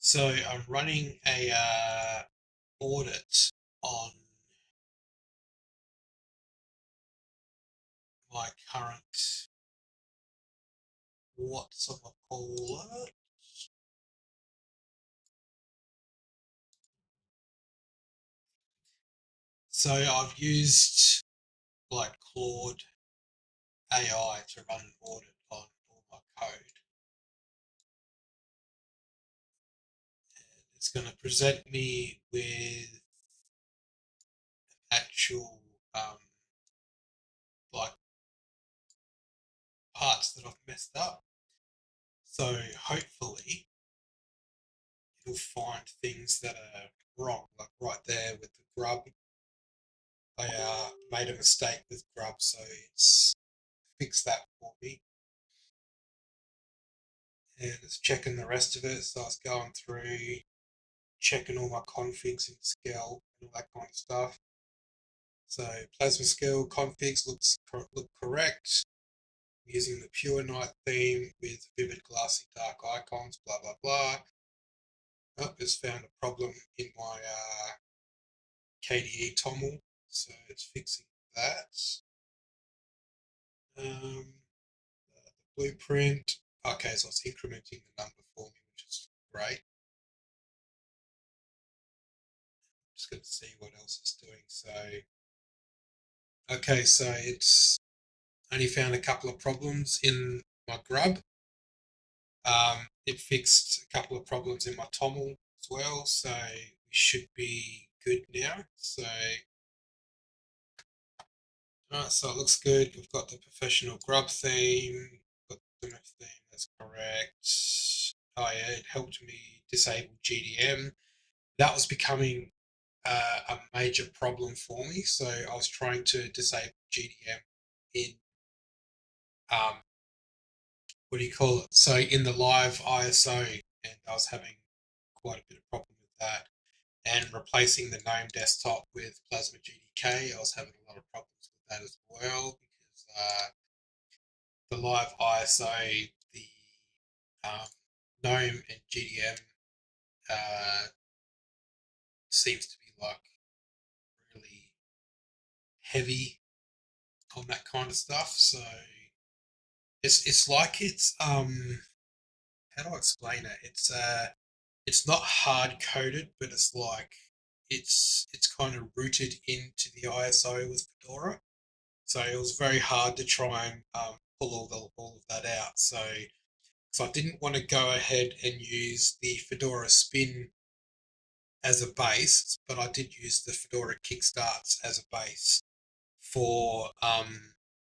So I'm running a audit on my current, what's I call it? So I've used like Claude AI to run an audit on all my code. It's going to present me with actual like parts that I've messed up. So hopefully it'll find things that are wrong, like right there with the grub. I made a mistake with grub, so it's fixed that for me. And it's checking the rest of it. So I was going through, checking all my configs in Scale and all that kind of stuff. So Plasma Scale configs look correct. I'm using the Pure Night theme with vivid glassy dark icons, blah blah blah. Oh, just found a problem in my KDE toml, so it's fixing that. Um, the blueprint. Okay, so it's incrementing the number for me, which is great. Just going to see what else it's doing. So, okay, so it's only found a couple of problems in my grub. It fixed a couple of problems in my toml as well, so we should be good now. So, alright, so it looks good. We've got the professional grub theme, got the theme, that's correct. Oh yeah, it helped me disable GDM. That was becoming a major problem for me. So I was trying to disable GDM in um, what do you call it? So in the live ISO, and I was having quite a bit of problem with that. And replacing the GNOME desktop with Plasma GDK, I was having a lot of problems with that as well because the live ISO, the um, GNOME and GDM seems to be like really heavy on that kind of stuff. So it's like it's how do I explain it? It's not hard coded, but it's like it's kind of rooted into the ISO with Fedora. So it was very hard to try and pull all of that out. So I didn't want to go ahead and use the Fedora spin as a base, but I did use the Fedora kickstarts as a base for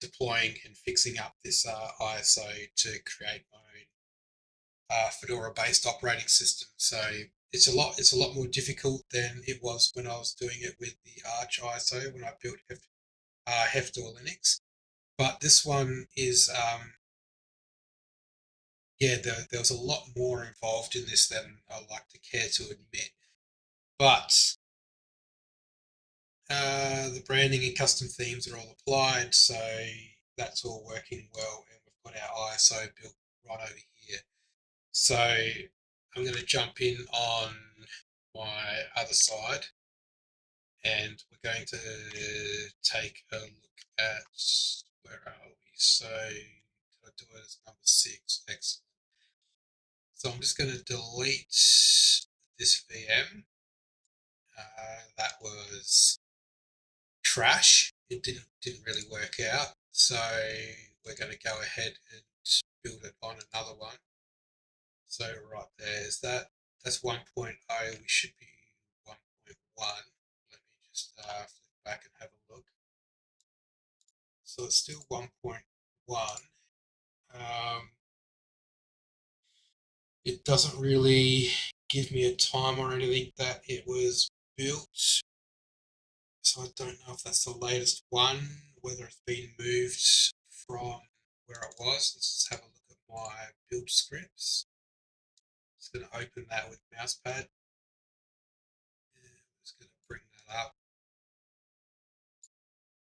deploying and fixing up this ISO to create my own Fedora-based operating system. So it's a lot more difficult than it was when I was doing it with the Arch ISO when I built Heftor Linux. But this one is yeah, there was a lot more involved in this than I like to care to admit. But the branding and custom themes are all applied, so that's all working well, and we've got our ISO built right over here. So I'm going to jump in on my other side, and we're going to take a look at, where are we? So did I do it as number 6? Excellent. So I'm just going to delete this VM. That was trash. It didn't really work out. So we're going to go ahead and build it on another one. So right there is that's 1.0. We should be 1.1. Let me just flip back and have a look. So it's still 1.1. It doesn't really give me a time or anything that it was built. So I don't know if that's the latest one, whether it's been moved from where it was. Let's just have a look at my build scripts. Just going to open that with mousepad. I'm just going to bring that up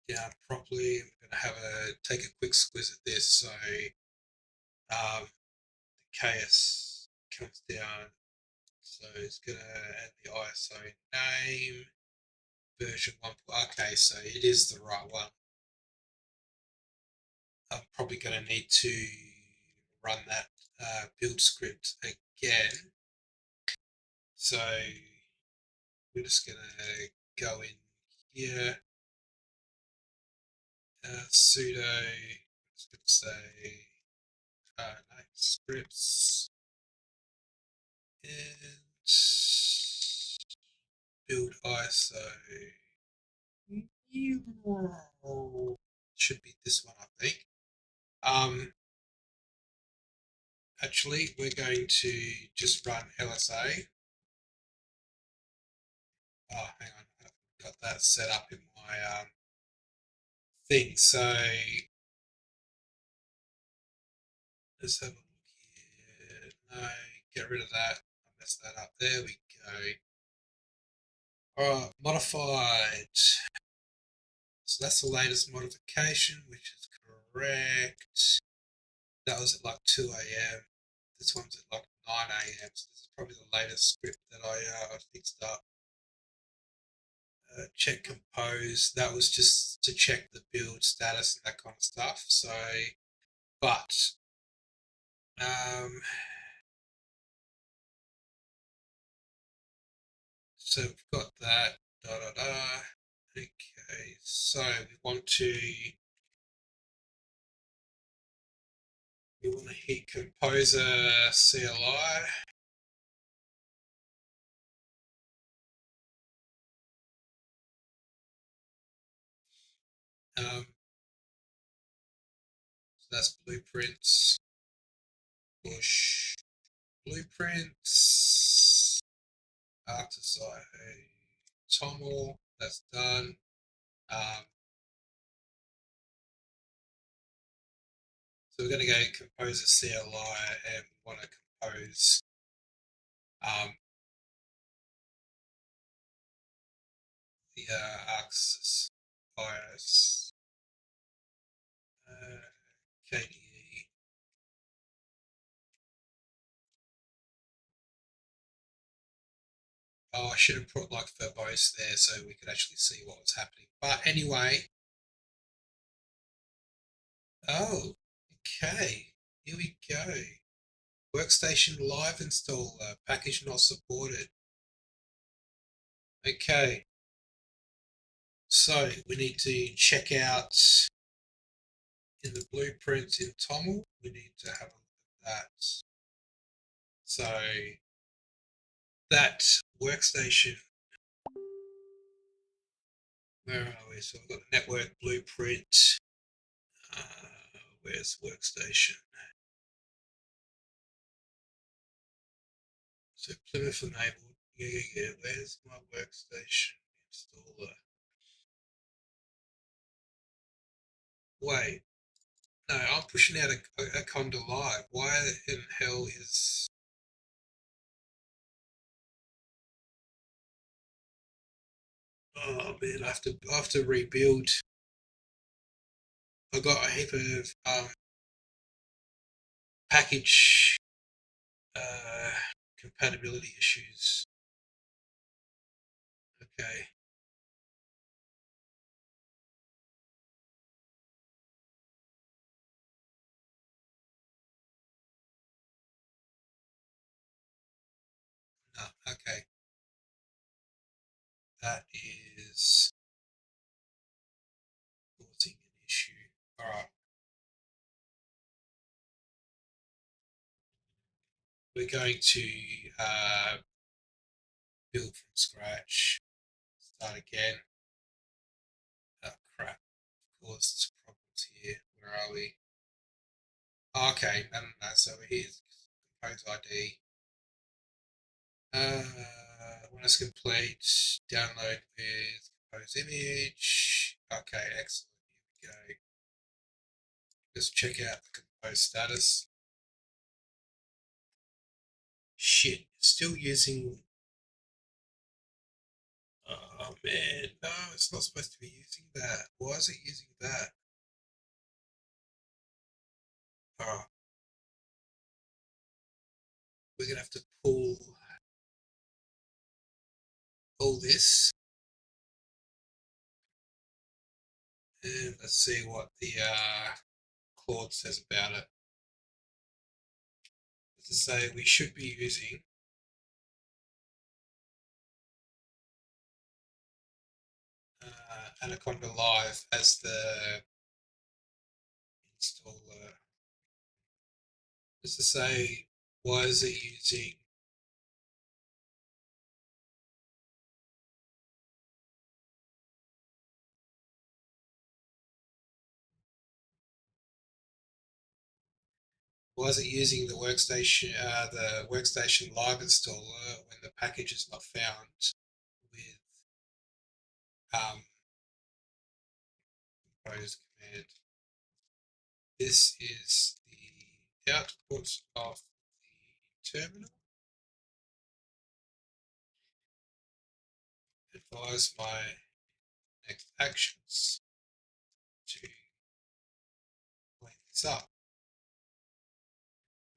down properly. I'm going to take a quick squiz at this. So the KS comes down So it's gonna add the ISO name, version 1. Okay, so it is the right one. I'm probably going to need to run that build script again. So we're just going to go in here, sudo, just going to say no, scripts and build ISO. Should be this one, I think. Actually, we're going to just run LSA. Oh, hang on, I've got that set up in my thing. So let's have a look here. No, get rid of that. I messed that up. There we go. All right, modified. So that's the latest modification, which is correct. That was at like 2 a.m. This one's at like 9 a.m. So this is probably the latest script that I fixed up. Check compose. That was just to check the build status and that kind of stuff. So, but so we've got that. Da da da. Okay, so we want to hit Composer CLI. So that's blueprints. Push blueprints. Arcticide Toml. That's done. So we're going to go Composer CLI and we want to compose the Arxis BIOS KDE. Oh, I should have put like verbose there so we could actually see what was happening. But anyway, oh, okay, here we go. Workstation live installer, package not supported. Okay, so we need to check out in the blueprints in Toml. We need to have a look at that. So that workstation, where are we? So we've got the network blueprint. Where's workstation? So Plymouth enabled. Yeah. Where's my workstation installer? Wait, no, I'm pushing out a Conda Live. Why in hell is? Oh man, I have to rebuild. I got a heap of package uh, compatibility issues. Okay. No, okay. That is causing an issue. All right. We're going to build from scratch. Start again. Oh crap. Of course, there's problems here. Where are we? Oh, okay, no. So here's compose ID. When it's complete, download with compose image. Okay, excellent. Here we go. Let's check out the compose status. Shit, still using. Oh man, no, it's not supposed to be using that. Why is it using that? Oh, we're gonna have to pull. all this, and let's see what the Claude says about it. To say we should be using Anaconda Live as the installer. Just to say, why is it using the workstation live installer when the package is not found with compose command? This is the output of the terminal. Advise my next actions to clean this up.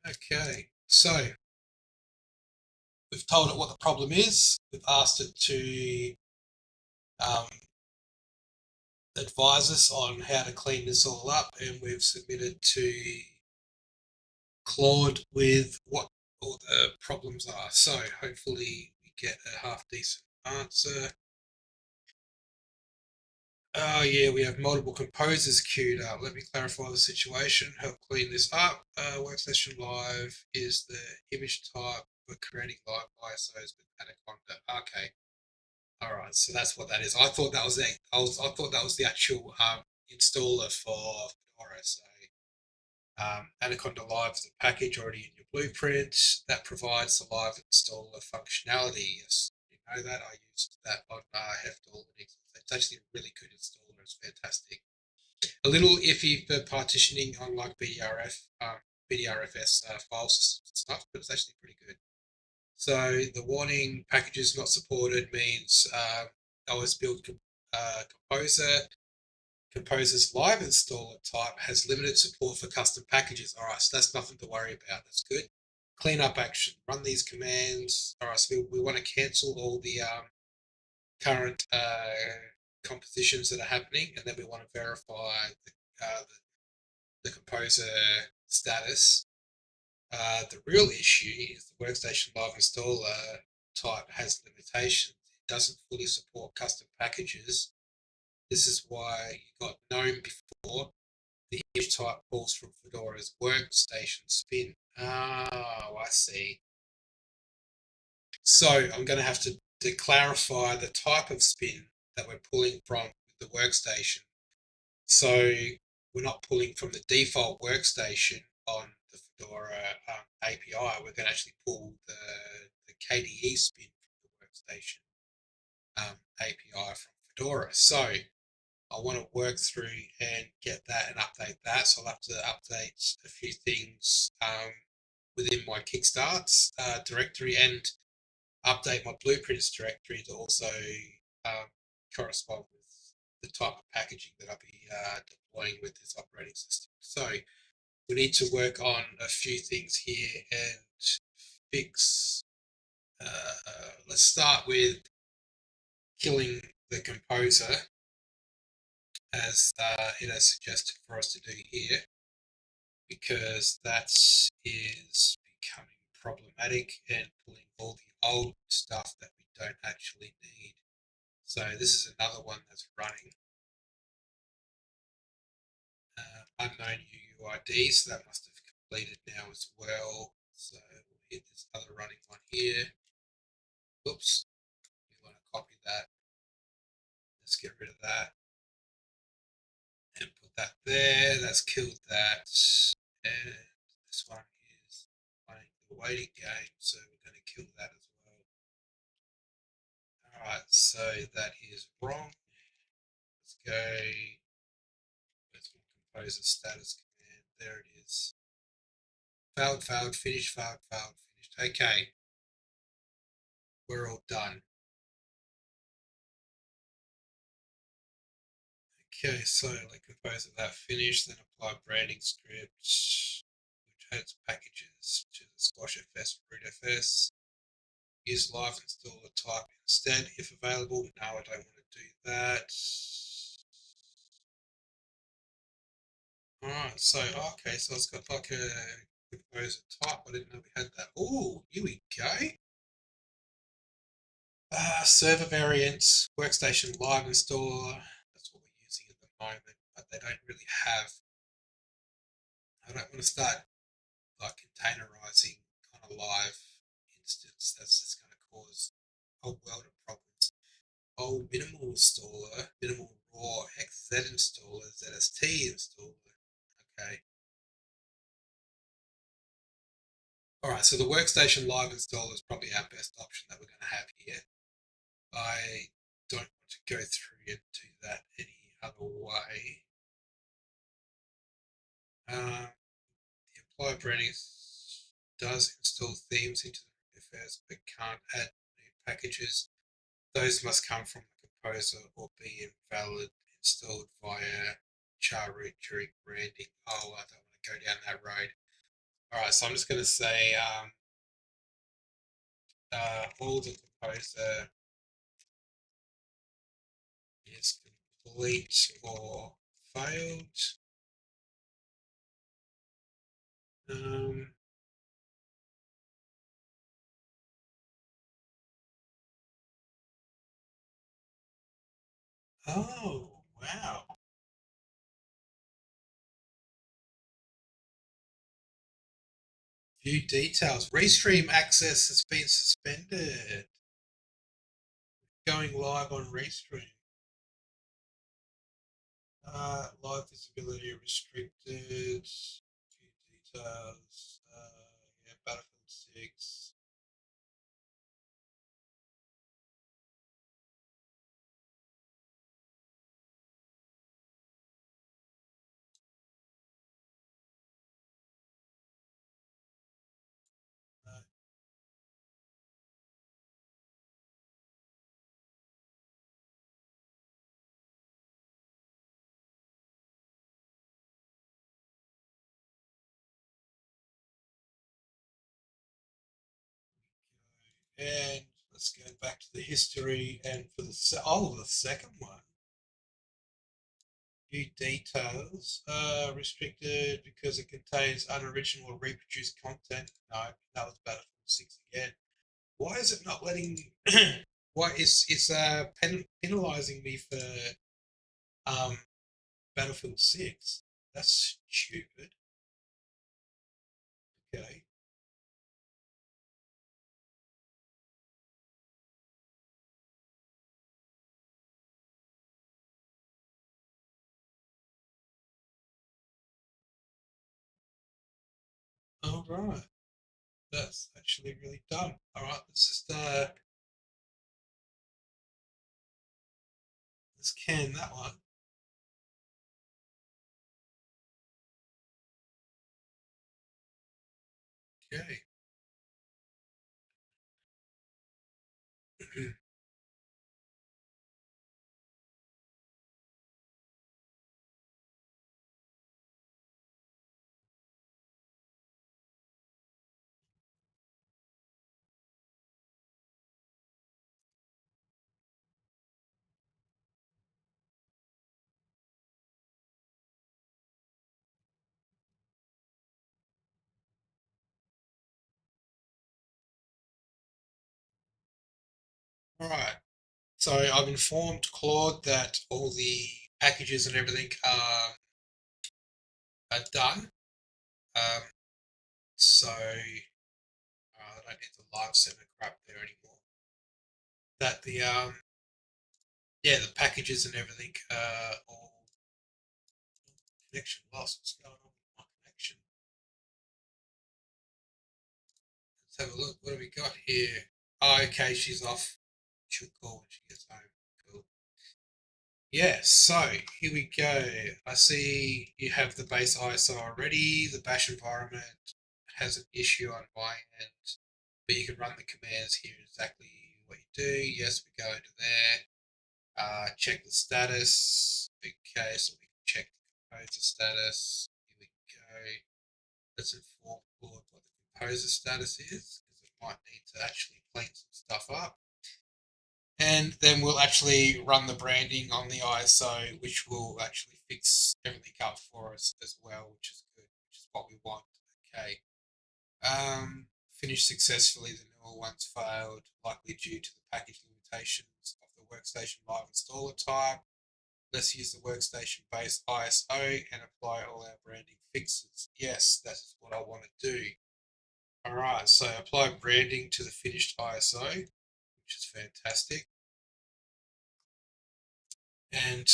Okay, so we've told it what the problem is. We've asked it to um, advise us on how to clean this all up, and we've submitted to Claude with what all the problems are. So hopefully we get a half decent answer. Oh yeah, we have multiple composers queued up. Let me clarify the situation, help clean this up. Workstation Live is the image type for creating live ISOs with Anaconda. Okay. All right, so that's what that is. I thought that was I thought that was the actual installer for Fedora. So Anaconda Live is a package already in your blueprint that provides the live installer functionality. Yes, you know that. I used that on Heftel. It's actually a really good installer. It's fantastic. A little iffy for partitioning on like BDRFS file systems and stuff, but it's actually pretty good. So the warning packages not supported means OS build composer. Composer's live installer type has limited support for custom packages. All right, so that's nothing to worry about. That's good. Cleanup action. Run these commands. All right, so we want to cancel all the current compositions that are happening, and then we want to verify the composer status. The real issue is the workstation live installer type has limitations. It doesn't fully support custom packages. This is why you got GNOME before. The image type pulls from Fedora's workstation spin. Oh, I see. So I'm going to have to clarify the type of spin that we're pulling from the workstation. So we're not pulling from the default workstation on the Fedora API. We're going to actually pull the KDE spin from the workstation API from Fedora. So I want to work through and get that and update that. So I'll have to update a few things within my Kickstarts directory and update my blueprints directory to also um, correspond with the type of packaging that I'll be deploying with this operating system. So we need to work on a few things here and fix. Let's start with killing the composer as it has suggested for us to do here, because that is becoming problematic and pulling all the old stuff that we don't actually need. So this is another one that's running. Unknown UUID, so that must have completed now as well. So we'll hit this other running one here. Oops, we want to copy that. Let's get rid of that and put that there. That's killed that. And this one is playing the waiting game, so we're going to kill that as well. Alright, so that is wrong. Let's go. Let's compose a status command. There it is. Failed, failed, finished, failed, failed, finished. Okay. We're all done. Okay, so let compose of that finish, then apply branding script, which adds packages to the squash FS root FS. Use live installer type instead if available. No, I don't want to do that. Alright, so okay, so it's got like a composer type. I didn't know we had that. Oh, here we go. Server variants, workstation live installer. That's what we're using at the moment, but they don't really have. I don't want to start like containerizing on a live instance. That's just going to cause a world of problems. Oh, minimal installer, minimal raw XZ installer, ZST installer. Okay. All right, so the workstation live installer is probably our best option that we're going to have here. I don't want to go through and do that any other way. The apply branding does install themes into the affairs but can't add new packages. Those must come from the composer or be invalid installed via char root during branding. Oh, I don't want to go down that road. All right, so I'm just going to say all the composer is complete or failed. Um, oh, wow. View details. Restream access has been suspended. Going live on Restream. Live visibility restricted. View details. Yeah, Battlefield 6. Uh, and let's go back to the history and for the second one. View details. Restricted because it contains unoriginal or reproduced content. No, that was Battlefield 6 again. Why is it not letting? Why is it's penalizing me for um Battlefield 6? That's stupid. Okay. All right. That's actually really dumb. All right. Let's can that one. Okay. All right. So I've informed Claude that all the packages and everything are done. Um, so I don't need the live server crap there anymore. That the yeah, the packages and everything all connection lost. What's going on with my connection? Let's have a look. What do we got here? Oh, okay, she's off. She'll call when she gets home. Cool. Yeah, so here we go. I see you have the base ISO already. The bash environment has an issue on my end, but you can run the commands here exactly what you do. Yes, we go into there. Check the status. Okay, so we can check the composer status. Here we go. Let's inform Claude what the composer status is, because it might need to actually clean some stuff up. And then we'll actually run the branding on the ISO, which will actually fix everything up for us as well, which is good, which is what we want. Okay. Finished successfully. The newer ones failed, likely due to the package limitations of the workstation live installer type. Let's use the workstation based ISO and apply all our branding fixes. Yes, that's what I want to do. All right, so apply branding to the finished ISO, which is fantastic. And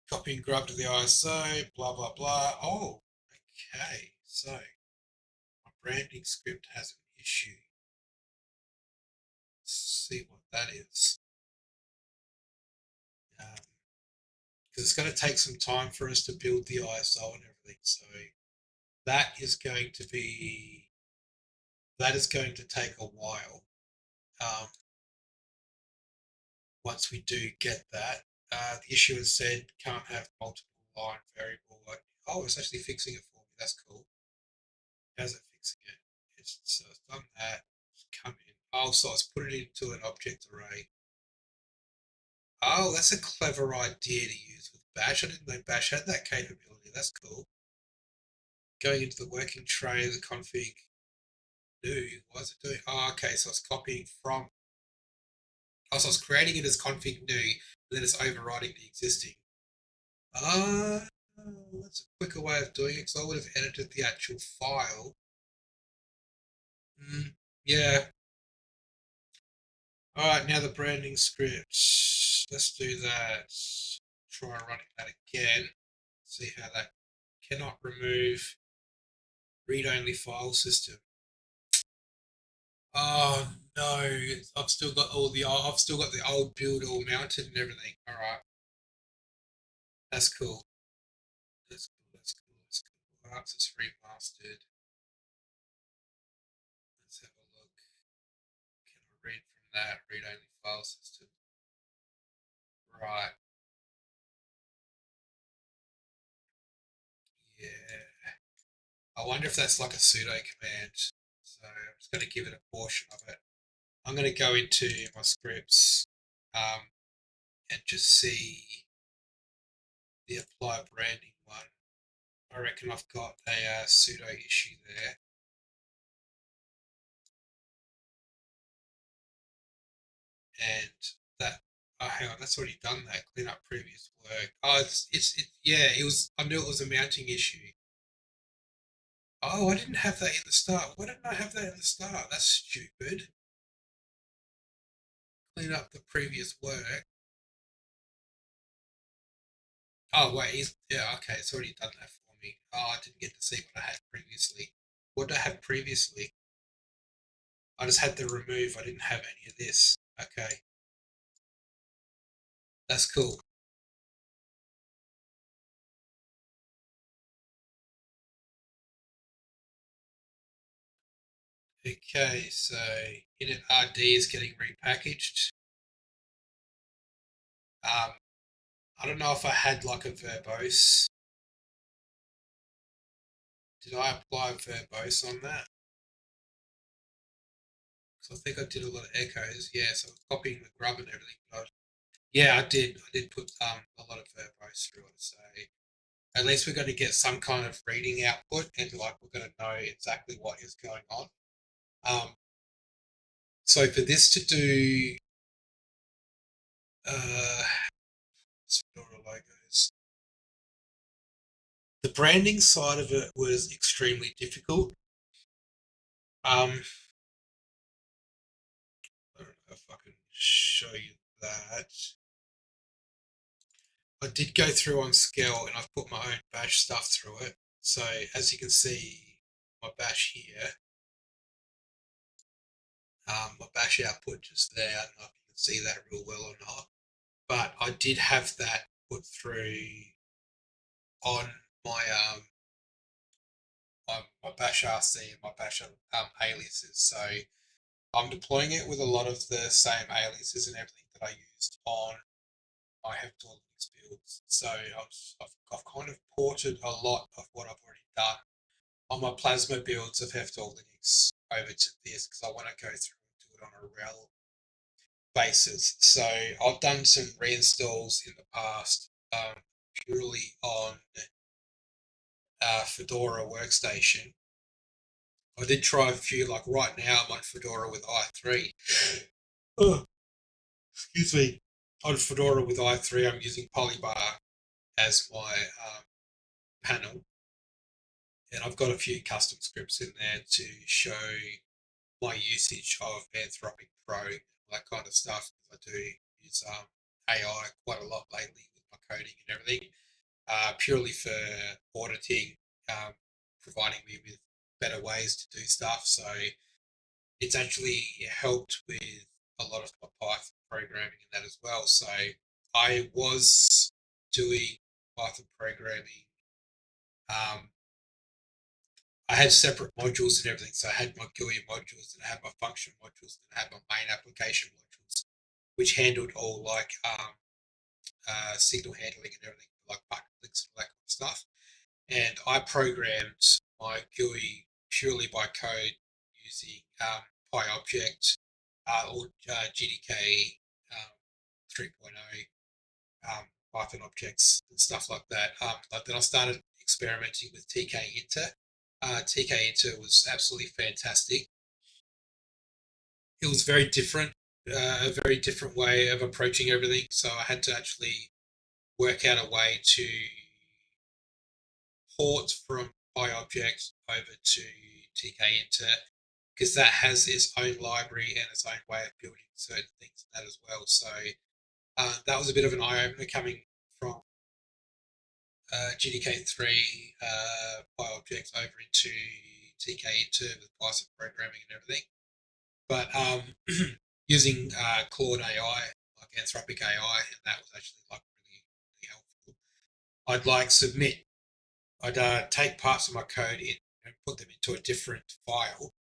copy and grab to the ISO, blah, blah, blah. Oh, okay. So my branding script has an issue. Let's see what that is. Because it's going to take some time for us to build the ISO and everything. So that is going to take a while. Once we do get that, the issue has said can't have multiple line variable. Oh, it's actually fixing it for me. That's cool. How's it fixing it? It's done that. It's come in. Oh, so it's put it into an object array. Oh, that's a clever idea to use with Bash. I didn't know Bash had that capability. That's cool. Going into the working tray, the config new. What is it doing? Oh, okay. So it's copying from. Oh, so it's creating it as config new, and then it's overriding the existing. Ah, that's a quicker way of doing it because I would have edited the actual file. Yeah. All right, now the branding script. Let's do that. Try running that again. See how that cannot remove read-only file system. Oh no, I've still got the old build all mounted and everything. All right, that's cool. That's cool. That's cool. That's cool. Arts is remastered. Let's have a look. Can I read from that read-only file system? Right. Yeah. I wonder if that's like a sudo command. So I'm just going to give it a portion of it. I'm going to go into my scripts and just see the apply branding one. I reckon I've got a sudo issue there. And that, oh, hang on, that's already done that. Clean up previous work. Oh, yeah, it was, I knew it was a mounting issue. Oh, I didn't have that in the start. Why didn't I have that in the start? That's stupid. Clean up the previous work. Oh, wait, yeah, okay, it's already done that for me. Oh, I didn't get to see what I had previously. What did I have previously? I just had the remove, I didn't have any of this. Okay, that's cool. Okay, so init RD is getting repackaged. I don't know if I had like a verbose. Did I apply verbose on that? Because I think I did a lot of echoes. Yeah, so I was copying the grub and everything. Yeah, I did. I did put a lot of verbose through it. So at least we're going to get some kind of reading output, and like we're going to know exactly what is going on. So for this to do Fedora logos, the branding side of it was extremely difficult. I don't know if I can show you that. I did go through on Scale and I've put my own bash stuff through it. So as you can see, my bash here, my bash output just there. I don't know if you can see that real well or not, but I did have that put through on my my bash RC and my bash aliases. So I'm deploying it with a lot of the same aliases and everything that I used on my Hector Linux builds. So I've kind of ported a lot of what I've already done on my Plasma builds of Hector Linux over to this because I want to go through and do it on a rel basis. So I've done some reinstalls in the past, purely on Fedora workstation. I did try a few, like right now I'm on Fedora with i3. Oh, excuse me. On Fedora with i3, I'm using Polybar as my panel, and I've got a few custom scripts in there to show my usage of Anthropic Pro, that kind of stuff. I do use AI quite a lot lately with my coding and everything, purely for auditing, um, providing me with better ways to do stuff. So it's actually helped with a lot of my Python programming and that as well. So I was doing Python programming. Um, I had separate modules and everything. So I had my GUI modules and I had my function modules and I had my main application modules, which handled all like signal handling and everything, like button clicks and all that kind of stuff. And I programmed my GUI purely by code using PyObject or GDK 3.0 Python objects and stuff like that. But then I started experimenting with TK-Inter. TK-Inter was absolutely fantastic. It was very different, a very different way of approaching everything. So I had to actually work out a way to port from PyObject over to TK-Inter, because that has its own library and its own way of building certain things in that as well. So that was a bit of an eye opener coming from GDK3 PyObject over into TK-Inter with Python programming and everything. But using Claude AI, like Anthropic AI, and that was actually like really, really helpful. I'd like submit. I'd take parts of my code in and put them into a different file,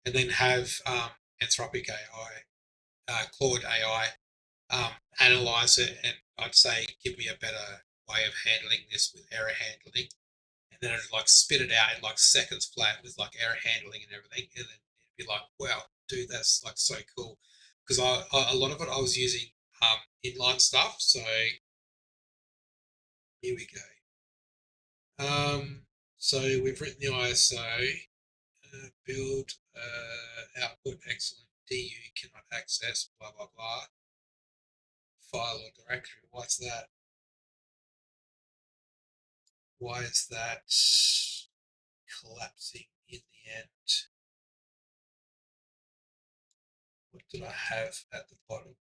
and then have Anthropic AI, Claude AI, analyze it, and I'd say, give me a better way of handling this with error handling, and then it'd like spit it out in like seconds flat with like error handling and everything, and then it'd be like, wow, dude, that's like so cool, because a lot of it I was using inline stuff. So here we go. So we've written the ISO, build output excellent, DU cannot access, blah blah blah, file or directory. What's that? Why is that collapsing in the end? What did I have at the bottom?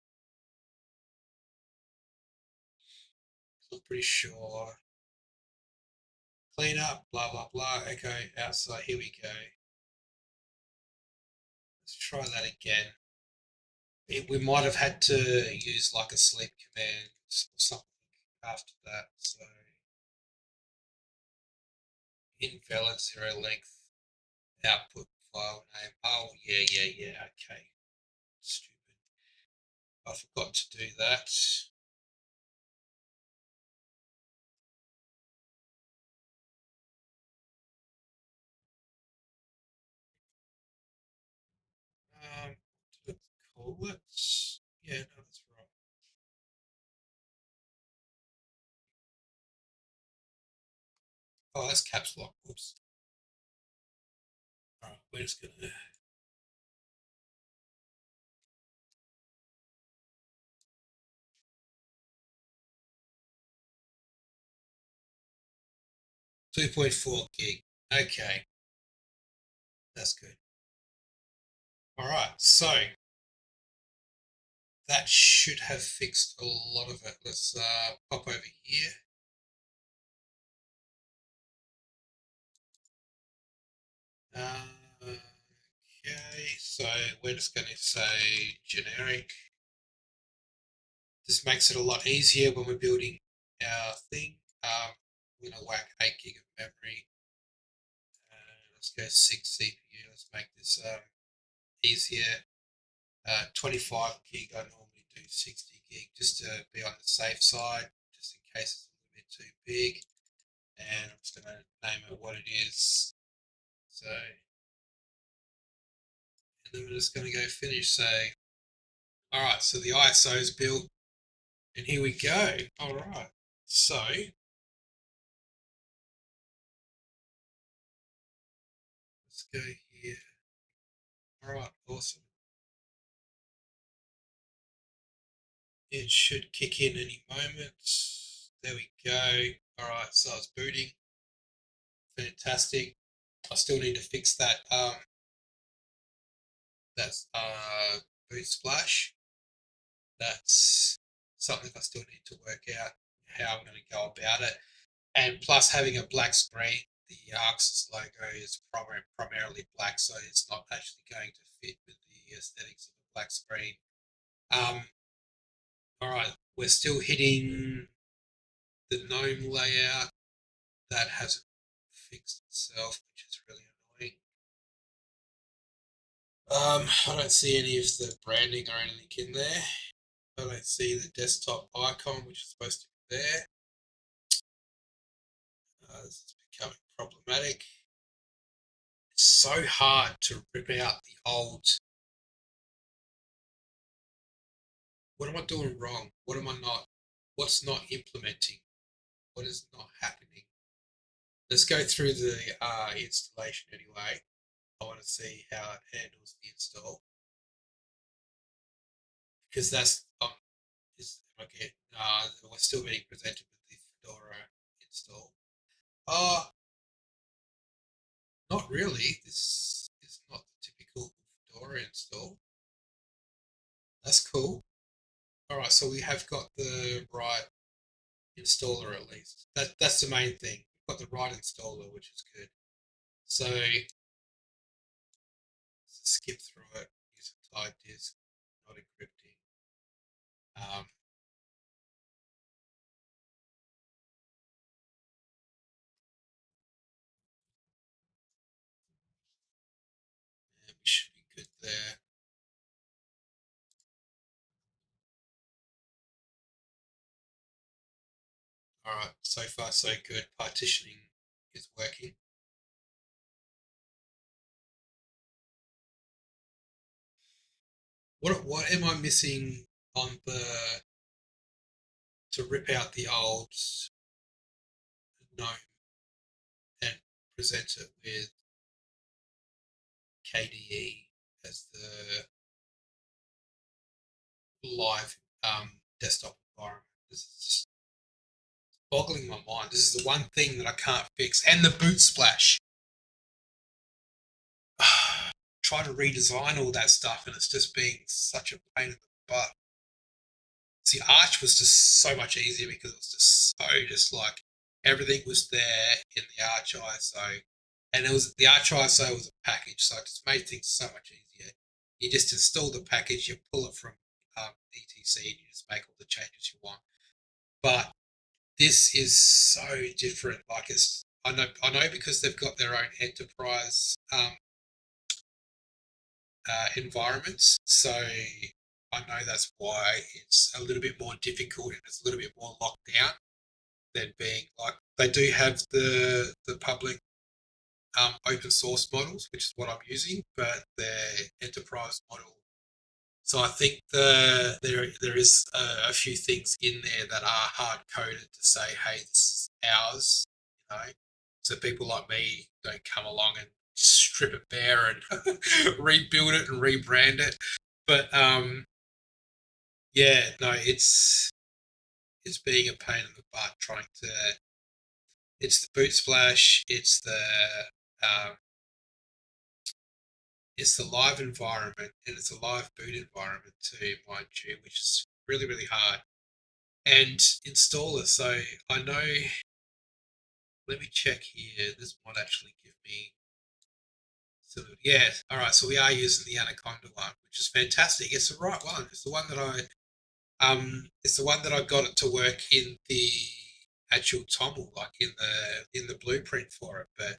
I'm pretty sure. Clean up, blah blah blah. Okay, outside. Here we go. Let's try that again. We might have had to use like a sleep command or something after that. So invalid zero length output file name. Oh yeah. Okay. Stupid. I forgot to do that. Let's call it. Yeah, no, that's right. Oh, that's caps lock. Whoops. All right, we're just gonna 2.4 gig. Okay, that's good. All right, so that should have fixed a lot of it. Let's pop over here. Okay, so we're just going to say generic. This makes it a lot easier when we're building our thing. I'm going to whack 8 gig of memory. Let's go 6 CPU. Let's make this easier. 25 gig, I normally do 60 gig just to be on the safe side, just in case it's a little bit too big. And I'm just going to name it what it is. So and then we're just going to go finish. So, all right, so the ISO is built, and here we go. All right, so let's go here. All right, awesome. It should kick in any moment. There we go. All right, so it's booting. Fantastic. I still need to fix that. That's boot splash. That's something I still need to work out how I'm going to go about it. And plus, having a black screen, the Arxis logo is primarily black, so it's not actually going to fit with the aesthetics of a black screen. All right, we're still hitting the GNOME layout. That hasn't fixed itself, which is really annoying. I don't see any of the branding or anything in there. I don't see the desktop icon, which is supposed to be there. This is becoming problematic. It's so hard to rip out the old. What am I doing wrong? What am I not? What's not implementing? What is not happening? Let's go through the installation anyway. I want to see how it handles the install because that's is okay. We're still being presented with the Fedora install. Oh, not really. This is not the typical Fedora install. That's cool. All right, so we have got the right installer at least. That's the main thing. We've got the right installer, which is good. So let's skip through it. Use a tied disk, not encrypting. Um, and we should be good there. All right, so far so good. Partitioning is working. What am I missing on the to rip out the old GNOME and present it with KDE as the live desktop environment? This is just boggling my mind. This is the one thing that I can't fix, and the boot splash. Try to redesign all that stuff, and it's just being such a pain in the butt. See, Arch was just so much easier because it was just like everything was there in the Arch ISO, and it was the Arch ISO was a package, so it just made things so much easier. You just install the package, you pull it from etc, and you just make all the changes you want. But this is so different. Like I know because they've got their own enterprise environments. So I know that's why it's a little bit more difficult and it's a little bit more locked down than being like they do have the public open source models, which is what I'm using, but their enterprise model. So I think there is a few things in there that are hard coded to say, hey, this is ours, you know. So people like me don't come along and strip it bare and rebuild it and rebrand it. But yeah, no, it's being a pain in the butt trying to. It's the boot splash. Um, it's the live environment, and it's a live boot environment too, mind you, which is really really hard. And installer. So I know. Let me check here. This might actually give me. So yeah, all right. So we are using the Anaconda one, which is fantastic. It's the right one. It's the one that it's the one that I got it to work in the actual TOML, like in the blueprint for it. But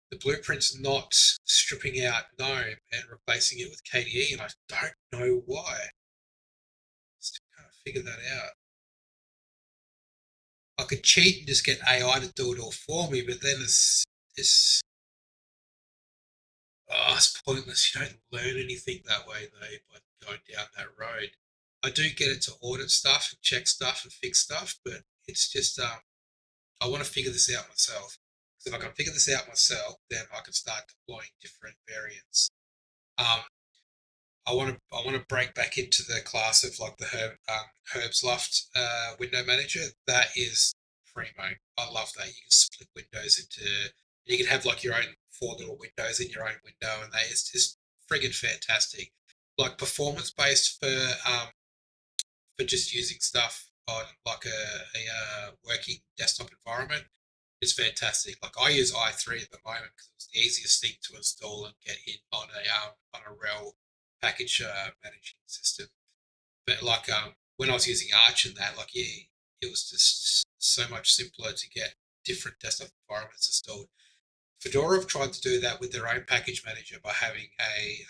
the blueprint's not stripping out GNOME and replacing it with KDE, and I don't know why. Still can't figure that out. I could cheat and just get AI to do it all for me, but then it's Oh, it's pointless. You don't learn anything that way though by going down that road. I do get it to audit stuff and check stuff and fix stuff, but it's just I want to figure this out myself. Because if I can figure this out myself, then I can start deploying different variants. Um, I want to break back into the class of like the Herb's Loft window manager. That is primo. I love that. You can split windows into. You can have like your own four little windows in your own window, and that is just friggin' fantastic. Like performance based for just using stuff on like a working desktop environment is fantastic. Like I use i3 at the moment because it's the easiest thing to install and get in on a RHEL package managing system. But like when I was using Arch and that, like yeah, it was just so much simpler to get different desktop environments installed. Fedora have tried to do that with their own package manager by having a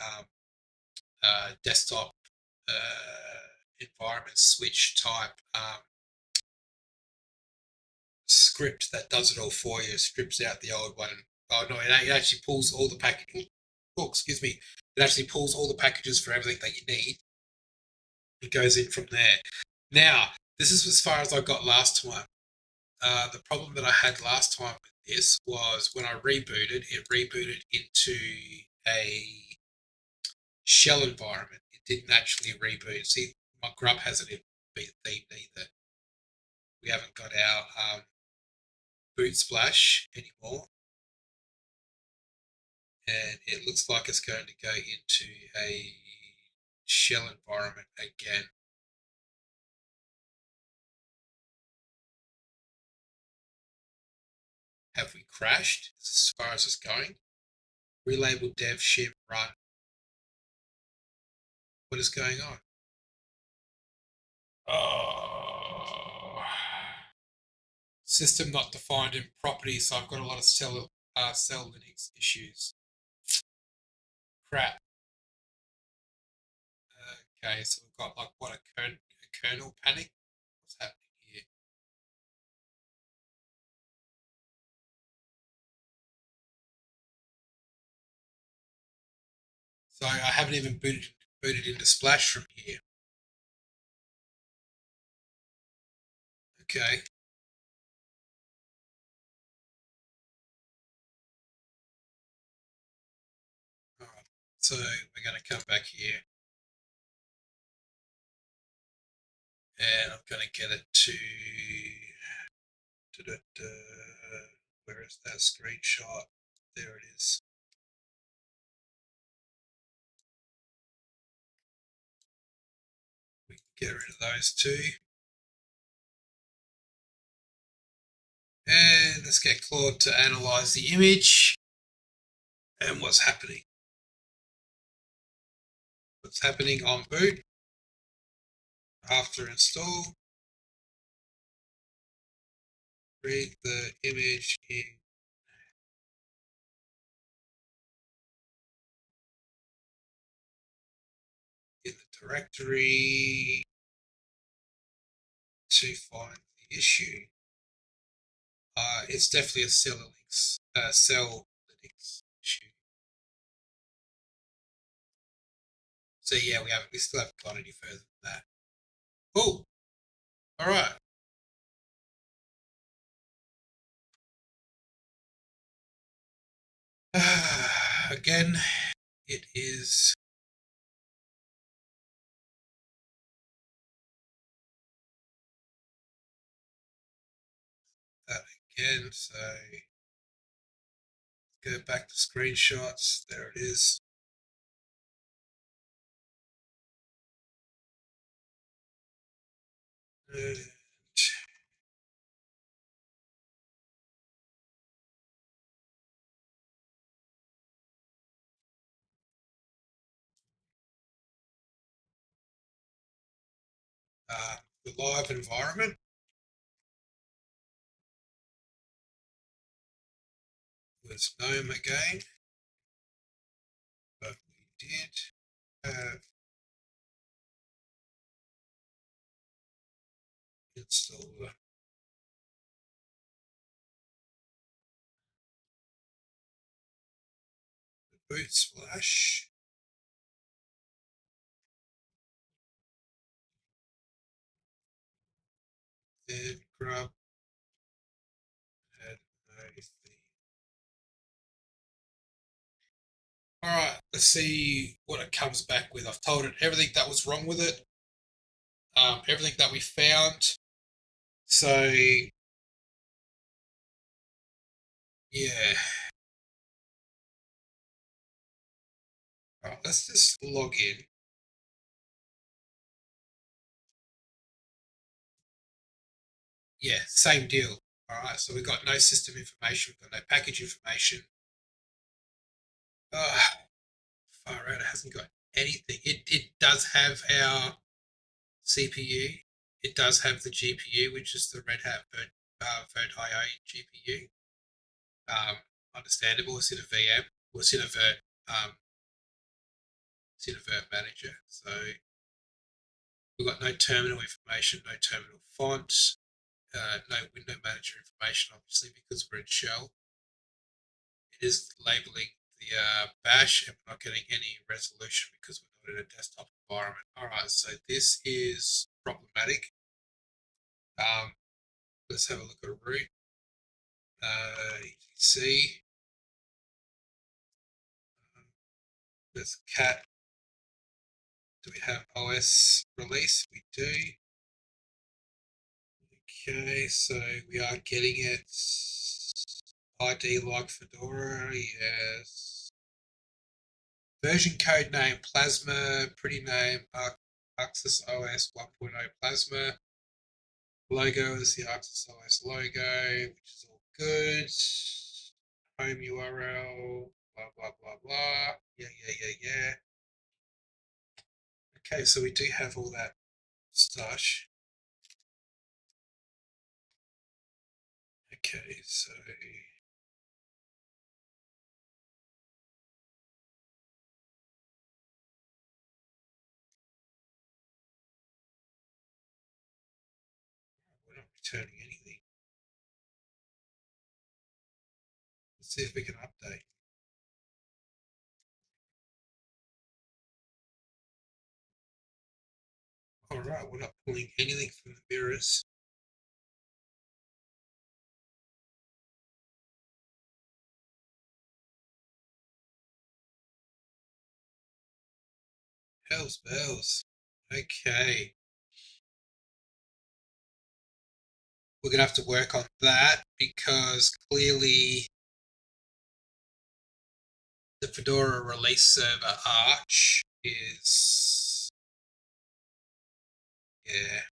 desktop environment switch type script that does it all for you, strips out the old one. Oh no, it actually pulls all the packages. Oh, excuse me. It actually pulls all the packages for everything that you need. It goes in from there. Now, this is as far as I got last time. The problem that I had last time with this was when I rebooted, it rebooted into a shell environment. It didn't actually reboot. See, my grub hasn't been themed either. We haven't got our boot splash anymore, and it looks like it's going to go into a shell environment again. Have we crashed? As far as it's going, relabel dev shim run. What is going on? Oh. System not defined in properties, so I've got a lot of cell Linux issues. Crap. Okay, so we've got like what a kernel panic. What's happening here? So I haven't even booted into Splash from here. Okay. All right. So we're going to come back here, and I'm going to get it to. Where is that screenshot? There it is. We can get rid of those two. And let's get Claude to analyze the image and what's happening. What's happening on boot after install. Read the image in the directory to find the issue. It's definitely a cell Linux issue. So yeah, we still haven't gone any further than that. Cool. All right. Again, it is that again. So go back to screenshots. There it is. And the live environment was GNOME again, but we did have installer. boot splash. Then grub add no theme. All right, let's see what it comes back with. I've told it everything that was wrong with it, everything that we found. So yeah, all right, let's just log in. Yeah, same deal. All right, so we've got no system information, we've got no package information. Far out, it hasn't got anything. It does have our CPU. It does have the GPU, which is the Red Hat Vert.io GPU. Understandable. It's in a VM. Well, it's in a Vert manager. So we've got no terminal information, no terminal font, no window manager information, obviously, because we're in shell. It is labeling the bash, and we're not getting any resolution because we're not in a desktop environment. All right, so this is problematic. Let's have a look at root. ETC. There's cat. Do we have OS release? We do. Okay, so we are getting it. ID like Fedora, yes. Version code name Plasma, pretty name Axis OS 1.0 Plasma. Logo is the Axis OS logo, which is all good. Home URL, blah blah blah blah. Yeah. Okay, so we do have all that stuff. Okay, so we're not returning anything. Let's see if we can update. All right, we're not pulling anything from the mirrors. Hells bells. Okay. We're gonna have to work on that because clearly the Fedora release server Arch is, yeah.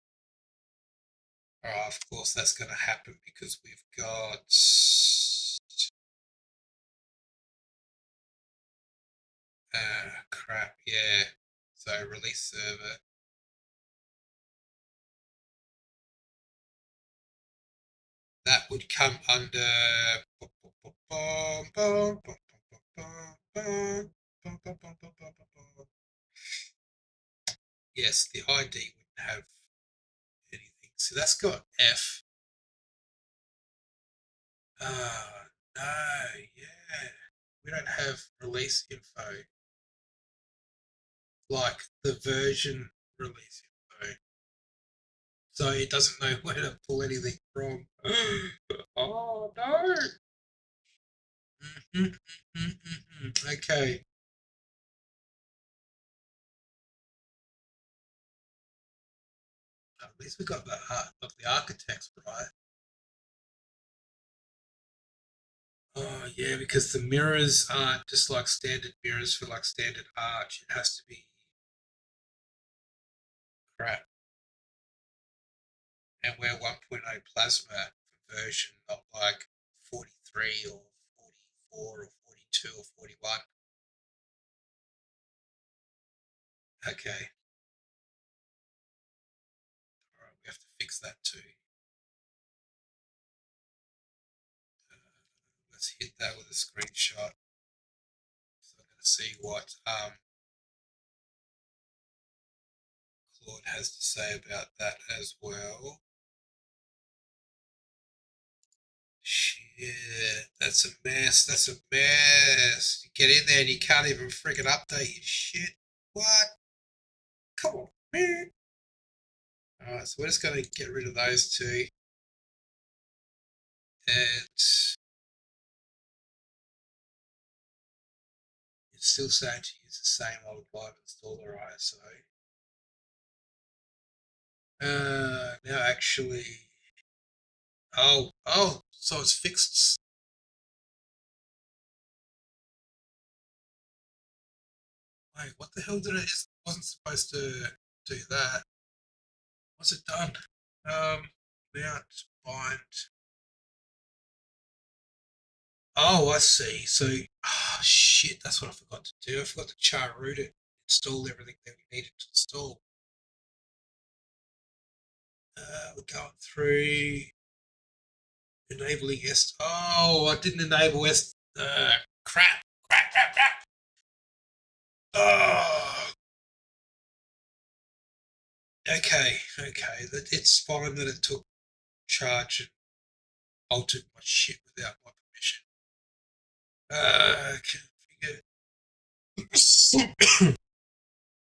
Of course that's gonna happen because we've got crap, yeah. So release server. That would come under yes, the ID wouldn't have anything. So that's got F. No, yeah. We don't have release info. Like the version release info. So it doesn't know where to pull anything from. Oh no. Okay. At least we got the heart of the architects right. Oh yeah, because the mirrors aren't just like standard mirrors for like standard arch. It has to be crap. And we're 1.0 plasma version, not like 43 or 44 or 42 or 41. Okay. All right, we have to fix that too. Let's hit that with a screenshot. So I'm going to see what Claude has to say about that as well. Shit. That's a mess. That's a mess. You get in there and you can't even freaking update your shit. What? Come on, man. Alright, so we're just going to get rid of those two. And it's still saying to use the same old live installer ISO. Now actually, so it's fixed. Wait, what the hell did it? It wasn't supposed to do that. What's it done? Mount, bind. Oh, I see. So, shit, that's what I forgot to do. I forgot to char root it, install everything that we needed to install. We're going through enabling S. Oh, I didn't enable S. Crap, crap, crap, crap. Oh, okay, okay. It's fine that it took charge and altered my shit without my permission. Configure.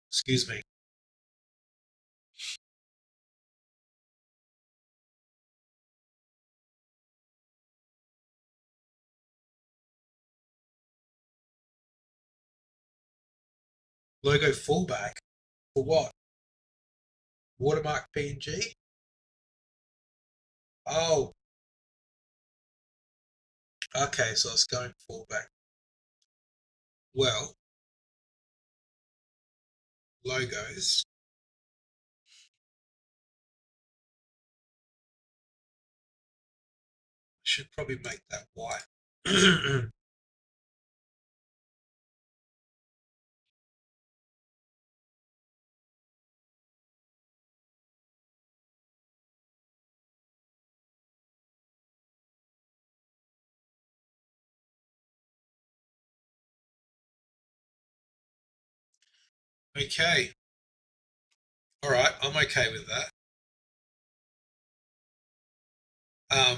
Excuse me. Logo fallback for what? Watermark PNG? Oh, okay. So it's going fallback. Well, logos. Should probably make that white. Okay. All right. I'm okay with that. Um,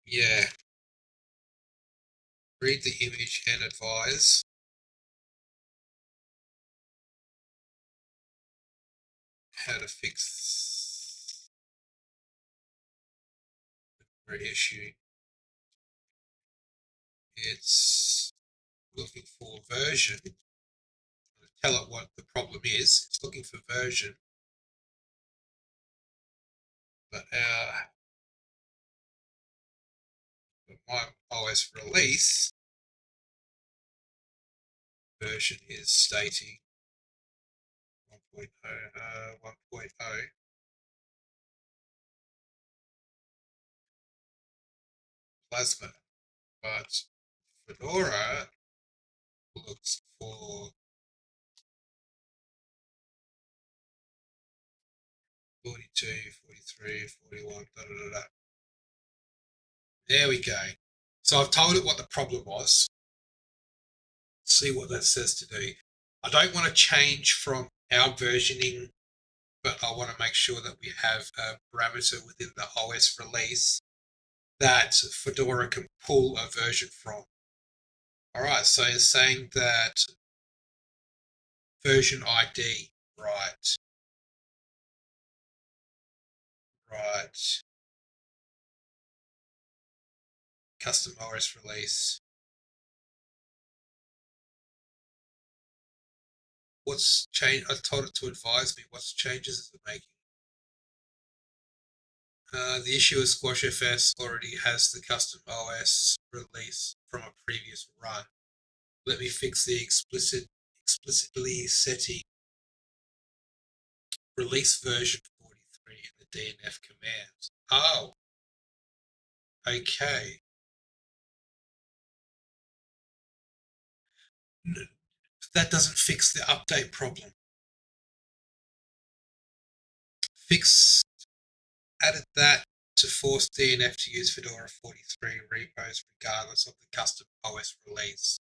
yeah. Read the image and advise how to fix the issue. It's looking for version. Tell it what the problem is. It's looking for version, but my OS release version is stating 1.0, 1.0. Plasma, but Fedora looks for 42, 43, 41, da da da da. There we go. So I've told it what the problem was. See what that says to do. I don't want to change from our versioning, but I want to make sure that we have a parameter within the OS release that Fedora can pull a version from. All right, so it's saying that version ID, right, right, custom OS release. What's change? I told it to advise me. What's changes is it making? The issue is SquashFS already has the custom OS release from a previous run. Let me fix the explicitly setting release version 43 in the DNF commands. Oh, okay. That doesn't fix the update problem. Fix added that to force DNF to use Fedora 43 repos regardless of the custom OS release.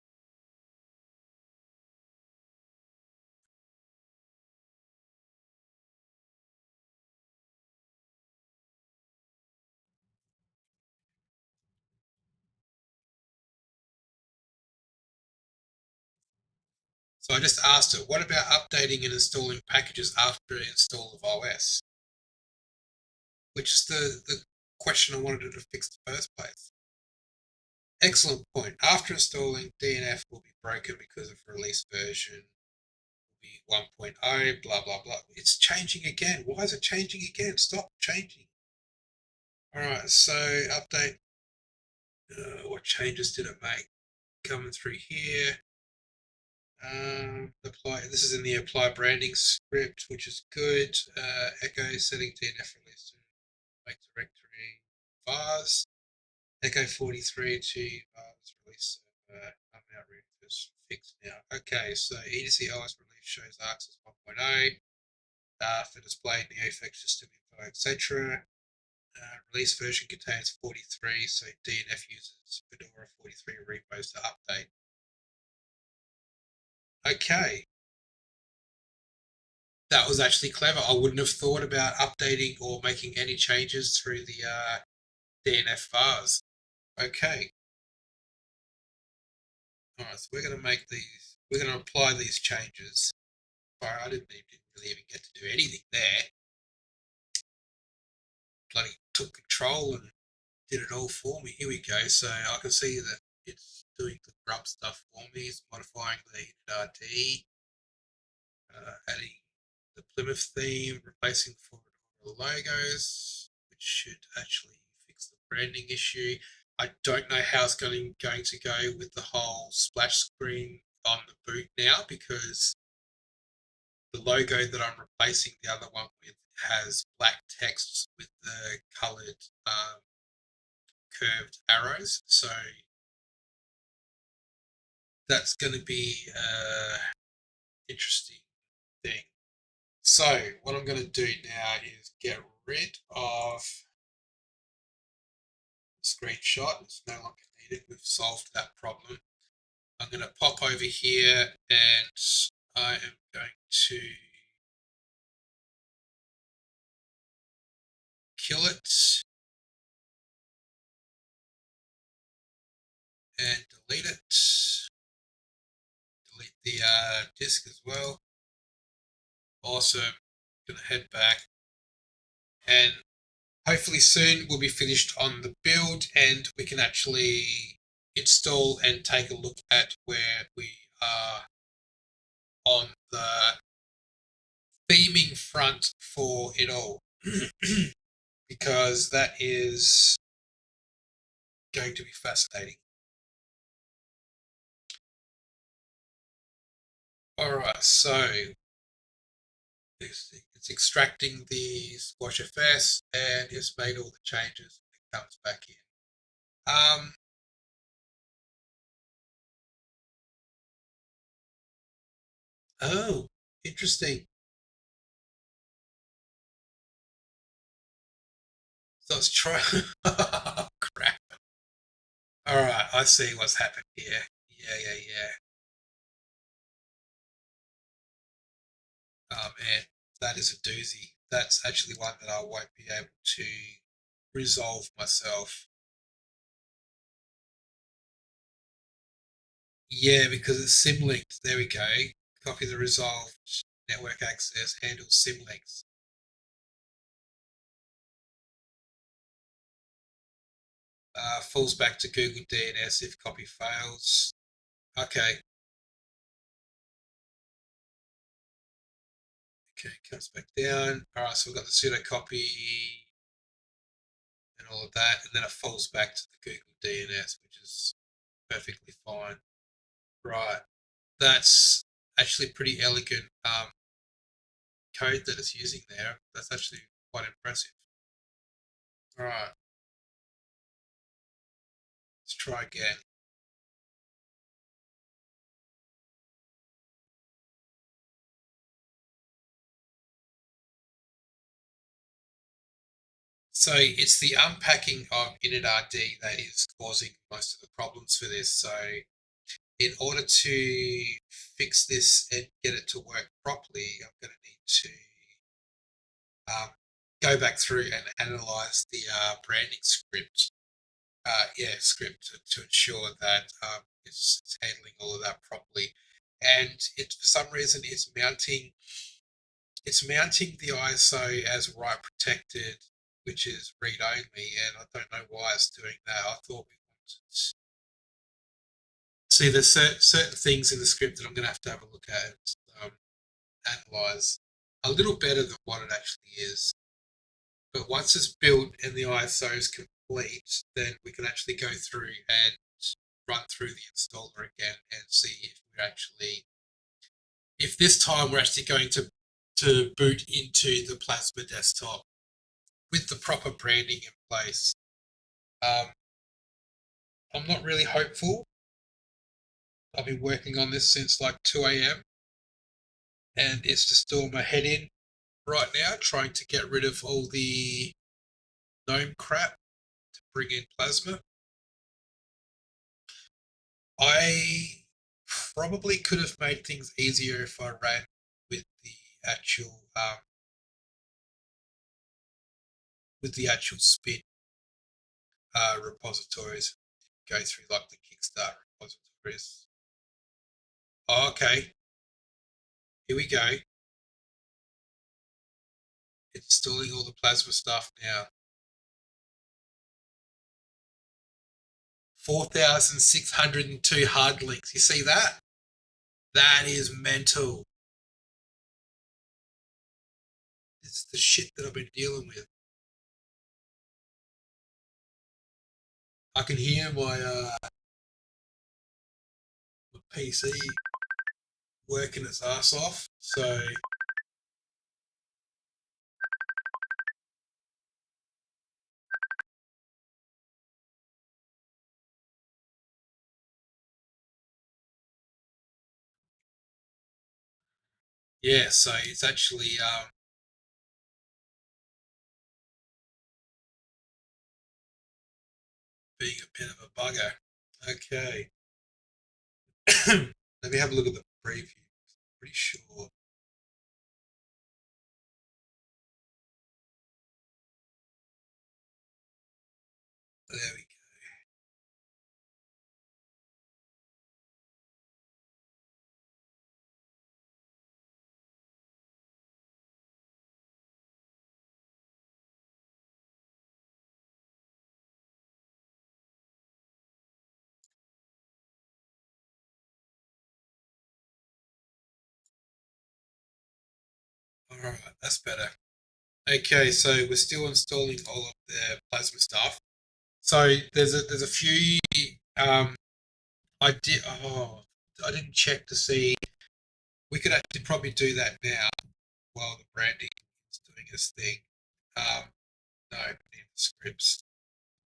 So I just asked her, what about updating and installing packages after install of OS? Which is the question I wanted her to fix in the first place. Excellent point. After installing, DNF will be broken because of release version will be 1.0, blah, blah, blah. It's changing again. Why is it changing again? Stop changing. All right, so update. What changes did it make? Coming through here. Apply. This is in the apply branding script, which is good. Echo setting DNF release to make directory vars. Echo 43 to release server. I'm now ready for this fix now. Okay, so EDC OS release shows access 1.0 for display, NeoFX system info, etc. Release version contains 43, so DNF uses Fedora 43 repos to update. Okay, that was actually clever. I wouldn't have thought about updating or making any changes through the DNF vars. Okay. Alright, so we're going to make these, we're going to apply these changes. Sorry, I didn't really even get to do anything there. Bloody took control and did it all for me. Here we go. So I can see that it's doing the grub stuff for me. It's modifying the RT, adding the Plymouth theme, replacing the Fedora logos, which should actually fix the branding issue. I don't know how it's going to go with the whole splash screen on the boot now, because the logo that I'm replacing the other one with has black text with the coloured curved arrows. So that's going to be an interesting thing. So what I'm going to do now is get rid of the screenshot. It's no longer needed. We've solved that problem. I'm going to pop over here and I am going to kill it and delete it. Delete the disk as well. Awesome. Gonna head back and hopefully soon we'll be finished on the build and we can actually install and take a look at where we are on the theming front for it all. Because that is going to be fascinating. Alright, so it's extracting the Squash FS and it's made all the changes. It comes back in. Oh, interesting. So let's try. Oh, crap. Alright, I see what's happened here. Yeah. Oh man, that is a doozy. That's actually one that I won't be able to resolve myself. Yeah, because it's symlinked. There we go. Copy the resolved network access, handle symlinks. Falls back to Google DNS if copy fails. Okay. Okay, comes back down. Alright, so we've got the pseudo copy and all of that, and then it falls back to the Google DNS, which is perfectly fine. Right. That's actually pretty elegant code that it's using there. That's actually quite impressive. Alright, let's try again. So it's the unpacking of initRD that is causing most of the problems for this. So in order to fix this and get it to work properly, I'm going to need to go back through and analyze the branding script. Script to ensure that it's handling all of that properly. and it for some reason it's mounting the ISO as write protected, which is read only, and I don't know why it's doing that. I thought we wanted. See, there's certain things in the script that I'm going to have a look at, um, analyze a little better than what it actually is. But once it's built and the ISO is complete, then we can actually go through and run through the installer again and see if this time we're actually going to boot into the Plasma desktop with the proper branding in place. Um, I'm not really hopeful. I've been working on this since like 2 a.m. and it's just still my head in right now, trying to get rid of all the GNOME crap to bring in Plasma. I probably could have made things easier if I ran with the actual spin repositories. Go through like the Kickstart repositories. Oh, okay, here we go. It's installing all the Plasma stuff now. 4,602 hard links. You see that? That is mental. It's the shit that I've been dealing with. I can hear my PC working its ass off. So yeah, so it's actually being a bit of a bugger. Okay. Let me have a look at the preview. Pretty sure. There we go. All right, that's better. Okay, so we're still installing all of the Plasma stuff. So there's a few. Um, I didn't check to see. We could actually probably do that now while the branding is doing its thing. Um, no, we need the scripts.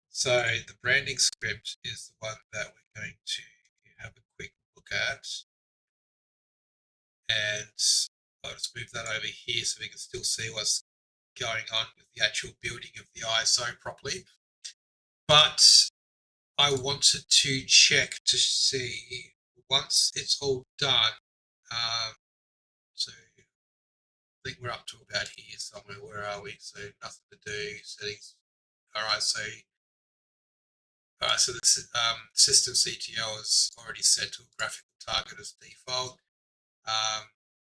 So the branding script is the one that we're going to have a quick look at. And I'll just move that over here so we can still see what's going on with the actual building of the ISO properly. But I wanted to check to see once it's all done. So I think we're up to about here somewhere. Where are we? So nothing to do. Settings. All right. So the system CTL is already set to a graphical target as default.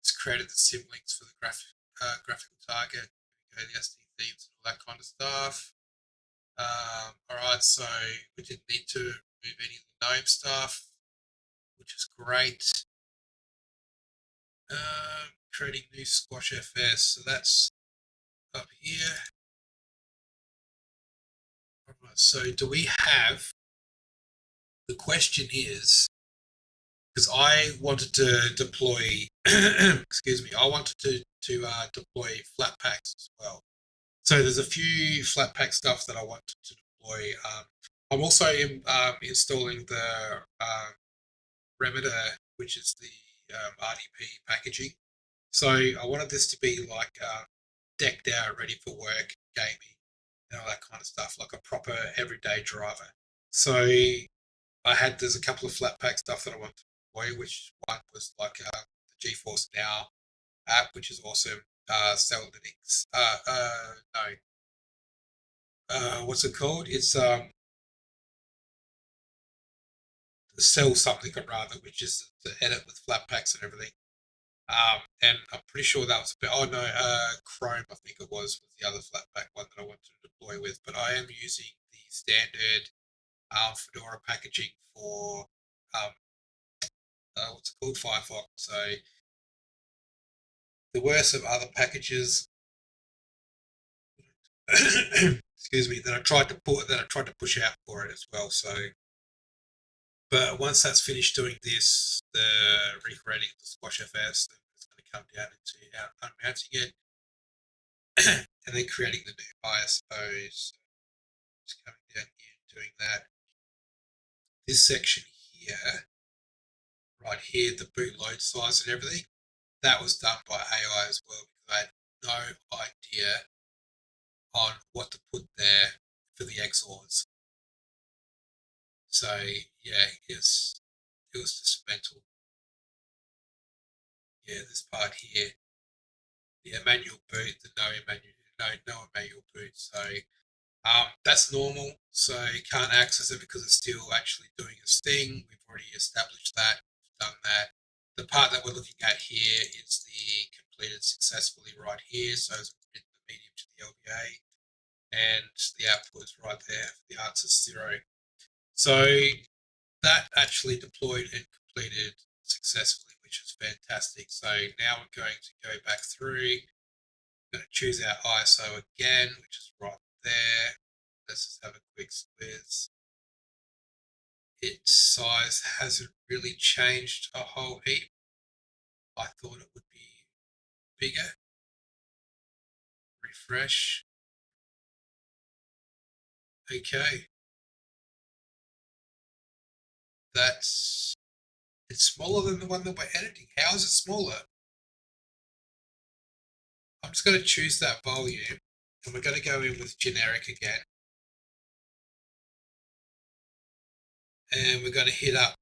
It's created the symlinks for the graphical target. The SD themes and all that kind of stuff. All right, so we didn't need to remove any of the GNOME stuff, which is great. Creating new Squash FS, so that's up here. All right, so do we have? The question is, because I wanted to deploy, excuse me, I wanted to deploy Flatpaks as well. So there's a few Flatpak stuff that I wanted to deploy. I'm also installing the Remedy, which is the RDP packaging. So I wanted this to be like decked out, ready for work, gaming, and all that kind of stuff, like a proper everyday driver. So there's a couple of Flatpak stuff that I want to deploy, which one was like the GeForce Now app, which is awesome. Cell Linux. No. What's it called? It's sell something rather, which is to edit with Flatpaks and everything. And I'm pretty sure that was a bit. Oh no, Chrome, I think it was the other Flatpak one that I wanted to deploy with. But I am using the standard Fedora packaging for um, what's it called, Firefox. So there were some other packages, excuse me, that I tried to push out for it as well. So, but once that's finished doing this, the recreating the Squash FS, then it's going to come down into unmounting it and then creating the new ISOs. Just coming down here and doing that. This section here, right here, the boot load size and everything, that was done by AI as well because I had no idea on what to put there for the XORs. So yeah, it was just mental. Yeah, this part here, the manual boot, the no manual boot. So that's normal. So you can't access it because it's still actually doing its thing. We've already established that, we've done that. The part that we're looking at here is the completed successfully right here. So it's written the medium to the LVA, and the output is right there. The answer is 0. So that actually deployed and completed successfully, which is fantastic. So now we're going to go back through. We're going to choose our ISO again, which is right there. Let's just have a quick squiz. Its size hasn't really changed a whole heap. I thought it would be bigger. Refresh. Okay. It's smaller than the one that we're editing. How is it smaller? I'm just going to choose that volume and we're going to go in with generic again. And we're going to hit up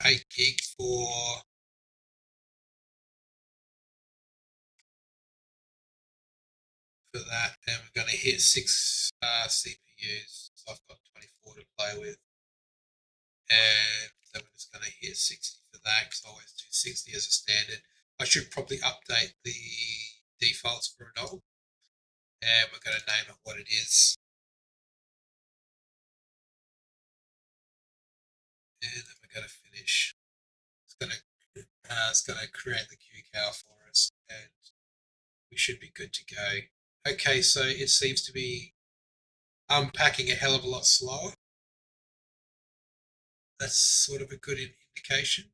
8 gig for that, and we're going to hit 6 CPUs. So I've got 24 to play with, and then we're just going to hit 60 for that because I always do 60 as a standard. I should probably update the defaults for adult, and we're going to name it what it is, and then we're going to finish. It's going to create the QCal for us, and we should be good to go. Okay, so it seems to be unpacking a hell of a lot slower. That's sort of a good indication.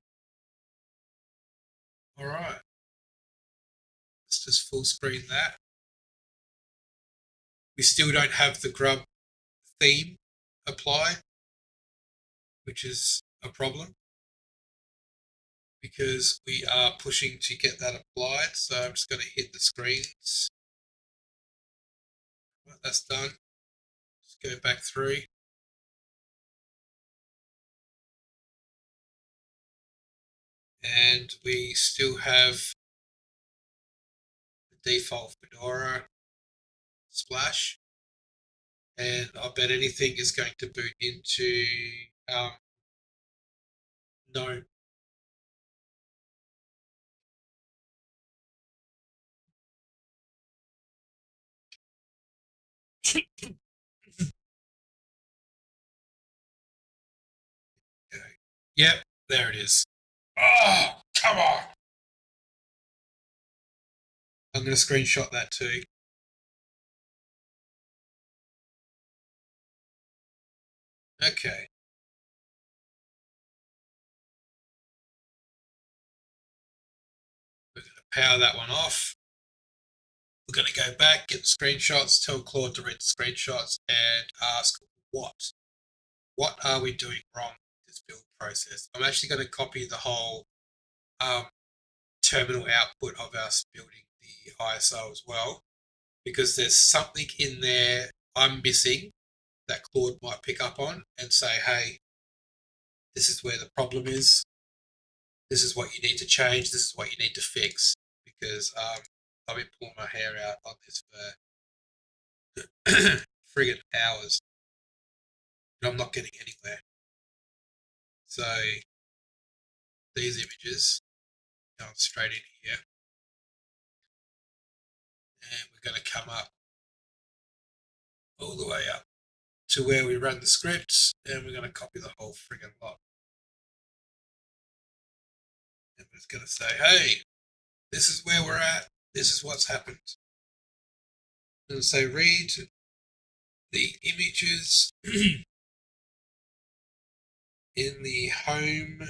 All right, let's just full screen that. We still don't have the grub theme applied, which is a problem because we are pushing to get that applied. So I'm just going to hit the screens. Right, that's done. Just go back through. And we still have the default Fedora splash. And I bet anything is going to boot into no. Yep, there it is. Oh, come on. I'm going to screenshot that too. Okay. We're going to power that one off. We're going to go back, get the screenshots, tell Claude to read the screenshots, and ask what are we doing wrong with this build process. I'm actually going to copy the whole terminal output of us building the ISO as well, because there's something in there I'm missing that Claude might pick up on and say, hey, this is where the problem is. This is what you need to change. This is what you need to fix. Because I've been pulling my hair out on this for friggin' hours, and I'm not getting anywhere. So these images going straight in here, and we're going to come up all the way up to where we run the scripts, and we're going to copy the whole friggin' lot. And we're just going to say, hey, this is where we're at. This is what's happened. And say, read the images in the home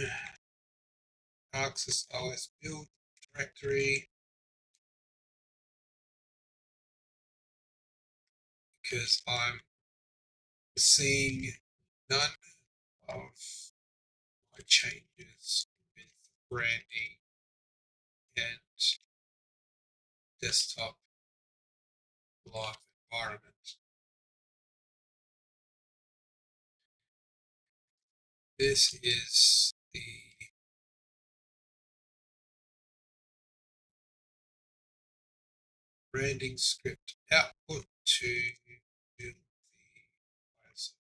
Arxis OS build directory, because I'm seeing none of my changes with branding and desktop live environment. This is the branding script output to build the ISO.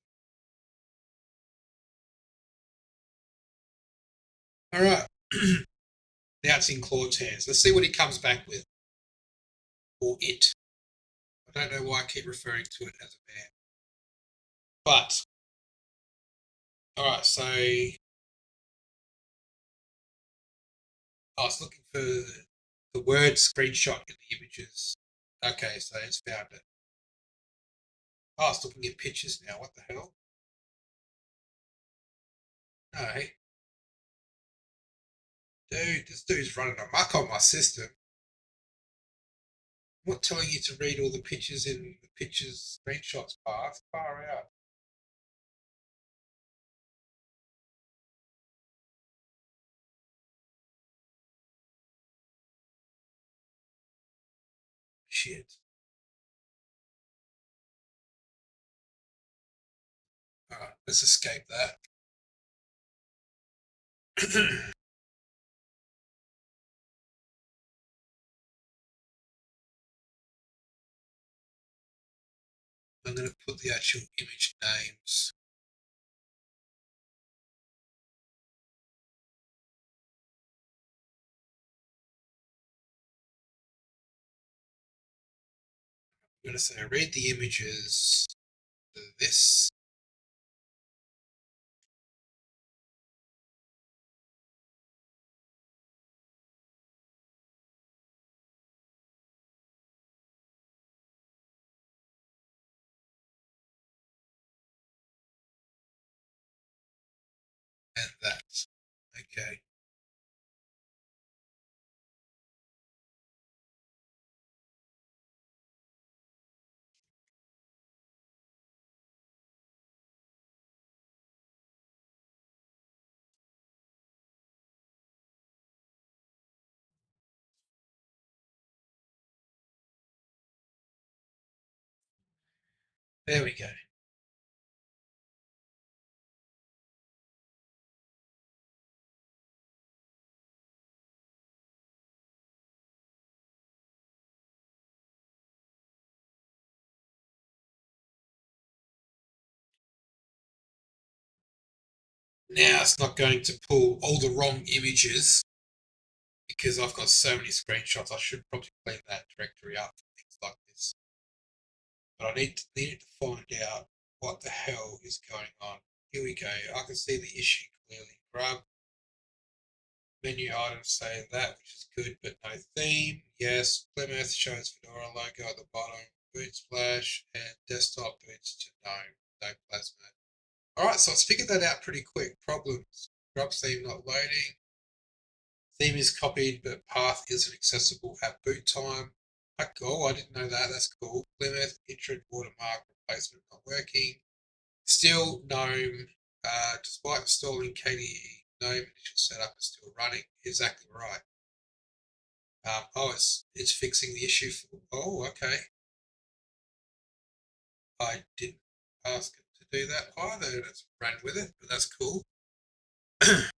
All right. Now it's in Claude's hands. Let's see what he comes back with. Or it. I don't know why I keep referring to it as a man. But, alright, so I was looking for the word screenshot in the images. Okay, so it's found it. Oh, it's looking at pictures now. What the hell? Hey. Dude, this dude's running amok on my system. I'm not telling you to read all the pictures in the pictures screenshots path. Far out. Shit. Alright, let's escape that. I'm going to put the actual image names. I'm going to say read the images to this. And that. Okay. There we go. Now it's not going to pull all the wrong images because I've got so many screenshots. I should probably clean that directory up for things like this. But I need to find out what the hell is going on. Here we go. I can see the issue clearly. Grub menu items say that, which is good, but no theme. Yes, Plymouth shows Fedora logo at the bottom. Boot splash and desktop boots to no plasma. Alright, so let's figure that out pretty quick. Problems. Grub theme not loading. Theme is copied, but path isn't accessible at boot time. Oh, I didn't know that. That's cool. Plymouth, Intro watermark replacement not working. Still, GNOME, despite installing KDE, GNOME initial setup is still running. Exactly right. It's fixing the issue. Okay. I didn't ask it to do that either. Let's run with it, but that's cool.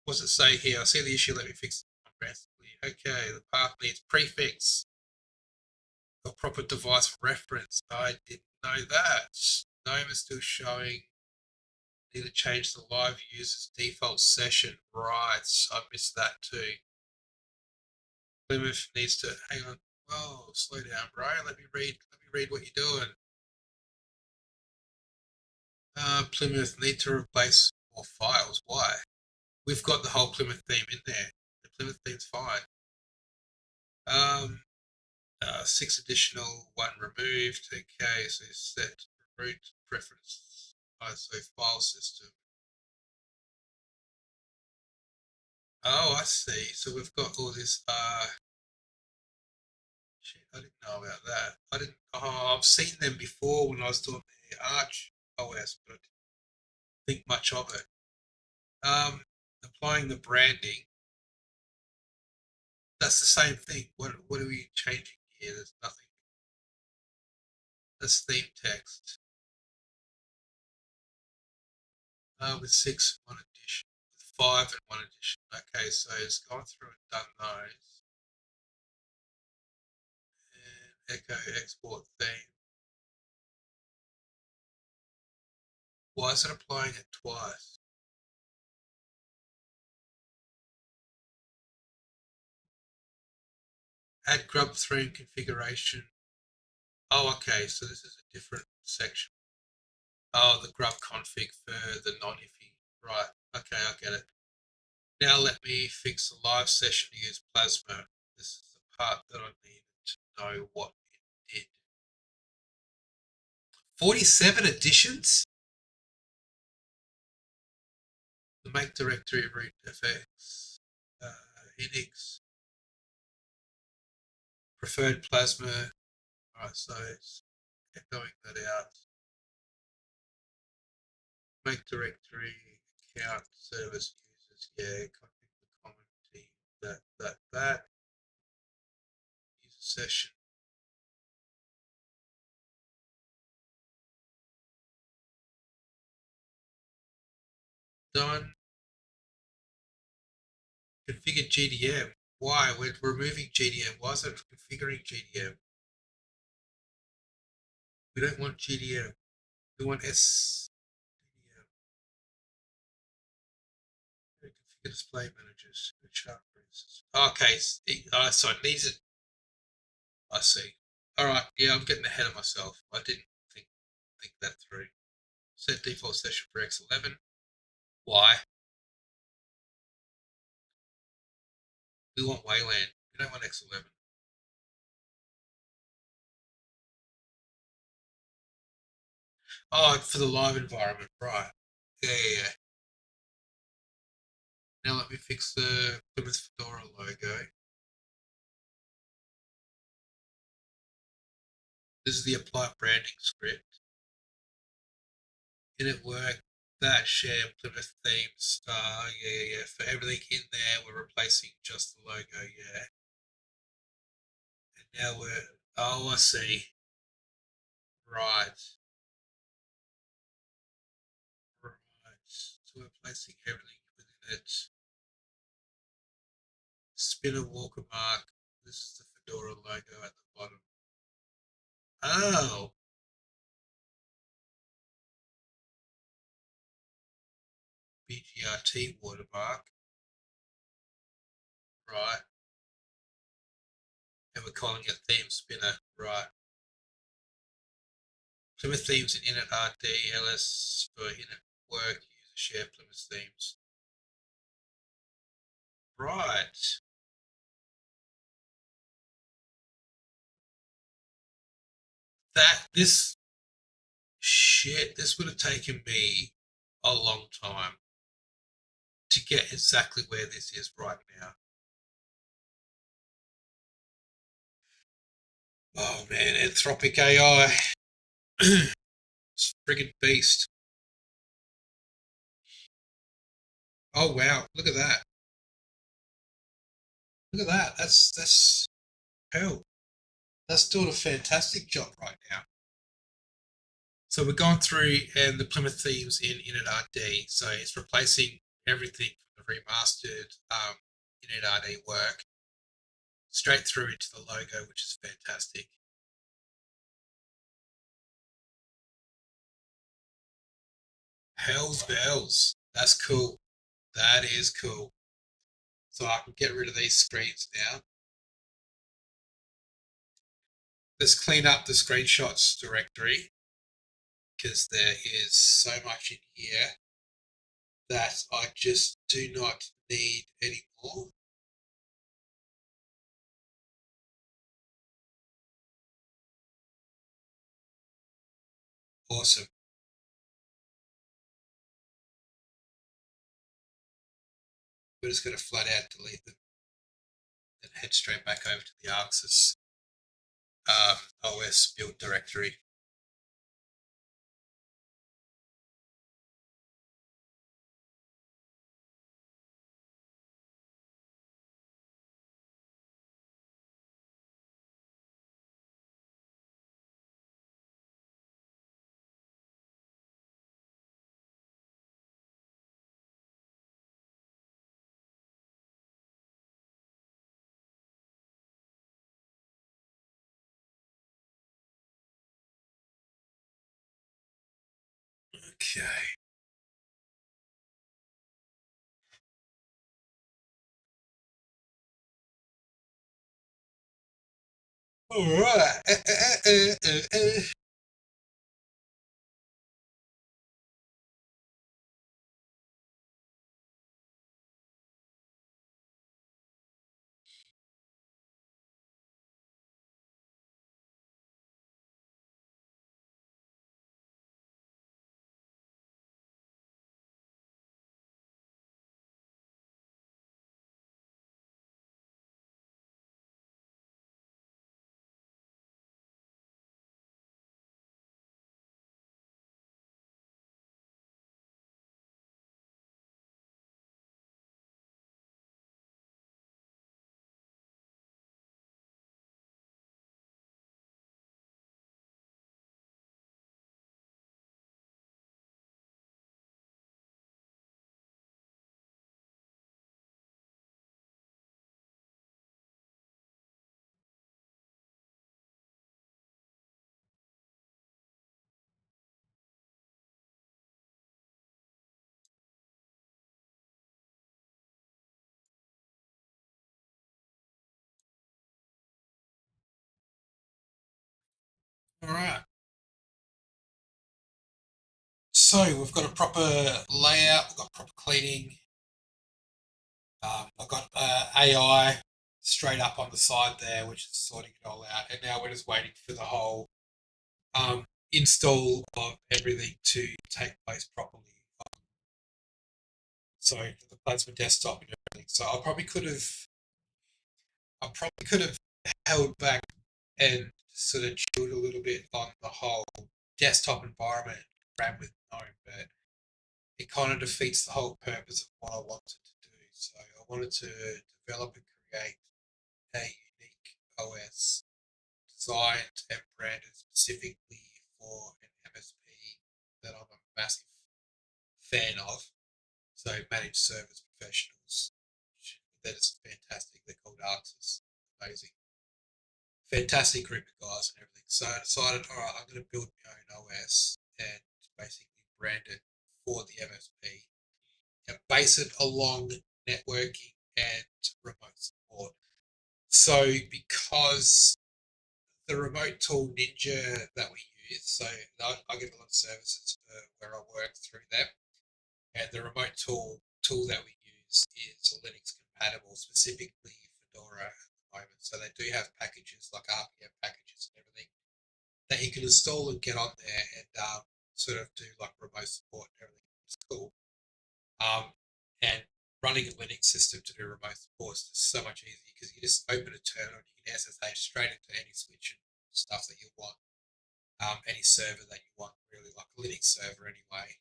What's it say here? I see the issue. Let me fix it progressively. Okay, the path needs prefix. A proper device reference. I didn't know that. GNOME is still showing Need to change the live user's default session. Right, I missed that too. Plymouth needs to hang on. Whoa, slow down, bro. Let me read what you're doing. Plymouth need to replace more files. Why? We've got the whole Plymouth theme in there. The Plymouth theme's fine. 6 additional, 1 removed. Okay, so set root preference ISO file system. Oh, I see. So we've got all this. Shit, I didn't know about that. I didn't. Oh, I've seen them before when I was doing the Arch OS, but I didn't think much of it. Applying the branding. That's the same thing. What are we changing here? There's nothing. That's theme text. With 6 and 1 addition. With 5 and 1 addition. Okay, so it's gone through and done those. And echo export theme. Why is it applying it twice? Add grub theme configuration. Oh, okay, so this is a different section. Oh, the grub config for the non-iffy. Right, okay, I get it. Now let me fix the live session to use Plasma. This is the part that I needed to know what it did. 47 additions? The make directory root FX, Unix, preferred Plasma. Alright, so it's echoing that out. Make directory, account, service users, yeah, config the common team, that. User session. Done. Configure GDM. Why? We're removing GDM. Why is it configuring GDM? We don't want GDM. We want SDM. Configure display managers. Chart, for instance. Okay, so it needs it. I see. All right. Yeah, I'm getting ahead of myself. I didn't think that through. Set default session for X11. Why? We want Wayland. We don't want X11. Oh, for the live environment, right? Yeah. Now let me fix the Plymouth Fedora logo. This is the apply branding script. Init work, that share Plymouth themes. Yeah. For everything in there, we're replacing just the logo, yeah. And now I see. Right. So we're placing everything within it. Spinner watermark. This is the Fedora logo at the bottom. Oh. BGRT watermark. Right. And we're calling it theme spinner. Right. Plymouth themes in init RD, LS for init work, user share Plymouth themes. Right. This would have taken me a long time to get exactly where this is right now. Oh man, Anthropic AI. It's a friggin' beast. Oh wow, look at that. Look at that. That's hell. That's doing a fantastic job right now. So we're going through and the Plymouth themes in init.rd. So it's replacing everything from the remastered init.rd work straight through into the logo, which is fantastic. Hell's bells. That's cool. That is cool. So I can get rid of these screens now. Let's clean up the screenshots directory because there is so much in here that I just do not need anymore. Awesome. We're just going to flat out delete them and head straight back over to the Arxis OS build directory. Okay. All right. All right. So we've got a proper layout. We've got proper cleaning. I've got AI straight up on the side there, which is sorting it all out. And now we're just waiting for the whole install of everything to take place properly. So the plasma desktop and everything. So I probably could have held back and sort of chilled a little bit on the whole desktop environment, ran with GNOME, but it kind of defeats the whole purpose of what I wanted to do. So I wanted to develop and create a unique OS designed and branded specifically for an MSP that I'm a massive fan of. So managed service professionals. That is fantastic. They're called Arxis. Amazing. Fantastic group of guys and everything. So I decided, all right, I'm going to build my own OS and basically brand it for the MSP and base it along networking and remote support. So because the remote tool Ninja that we use, so I get a lot of services where I work through them, and the remote tool that we use is Linux compatible, specifically Fedora at the moment. So they do have packages like RPM packages and everything that you can install and get on there and sort of do like remote support and everything. It's cool. Um, and running a Linux system to do remote support is just so much easier because you just open a terminal and you can SSH straight into any switch and stuff that you want, any server that you want, really like a Linux server anyway.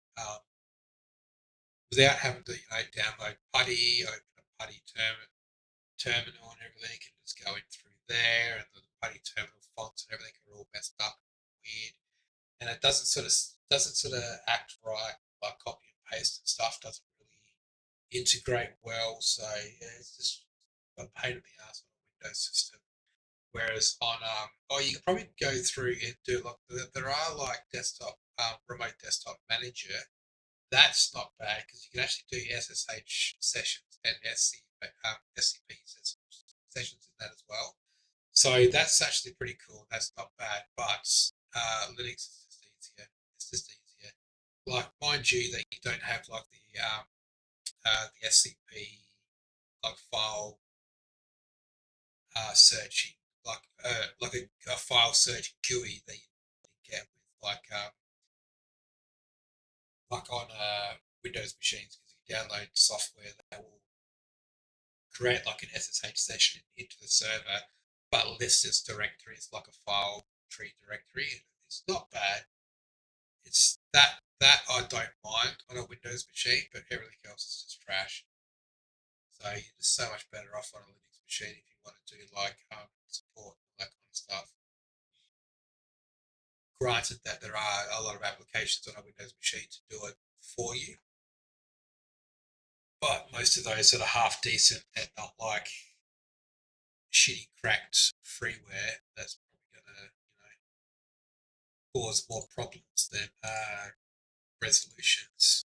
Without having to download PuTTY, open a PuTTY terminal and everything, and just go in through there, and the PuTTY terminal fonts and everything are all messed up and weird, and it doesn't sort of act right, like copy and paste and stuff doesn't really integrate well. So yeah, it's just a pain in the ass on a Windows system. Whereas on you can probably go through and do like there are like desktop remote desktop manager That's not bad because you can actually do SSH sessions and SCP sessions in that as well. So that's actually pretty cool. That's not bad, but Linux is just easier. It's just easier. Like, mind you, that you don't have like the SCP like file searching, like a file search GUI that you get with like on Windows machines, because you download software that will create like an SSH session into the server, but lists its directories like a file tree directory. It's not bad. It's that I don't mind on a Windows machine, but everything else is just trash. So you're just so much better off on a Linux machine if you want to do like support and that kind of stuff. Granted that there are a lot of applications on a Windows machine to do it for you, but most of those that are half decent and not like shitty cracked freeware, that's probably gonna cause more problems than resolutions.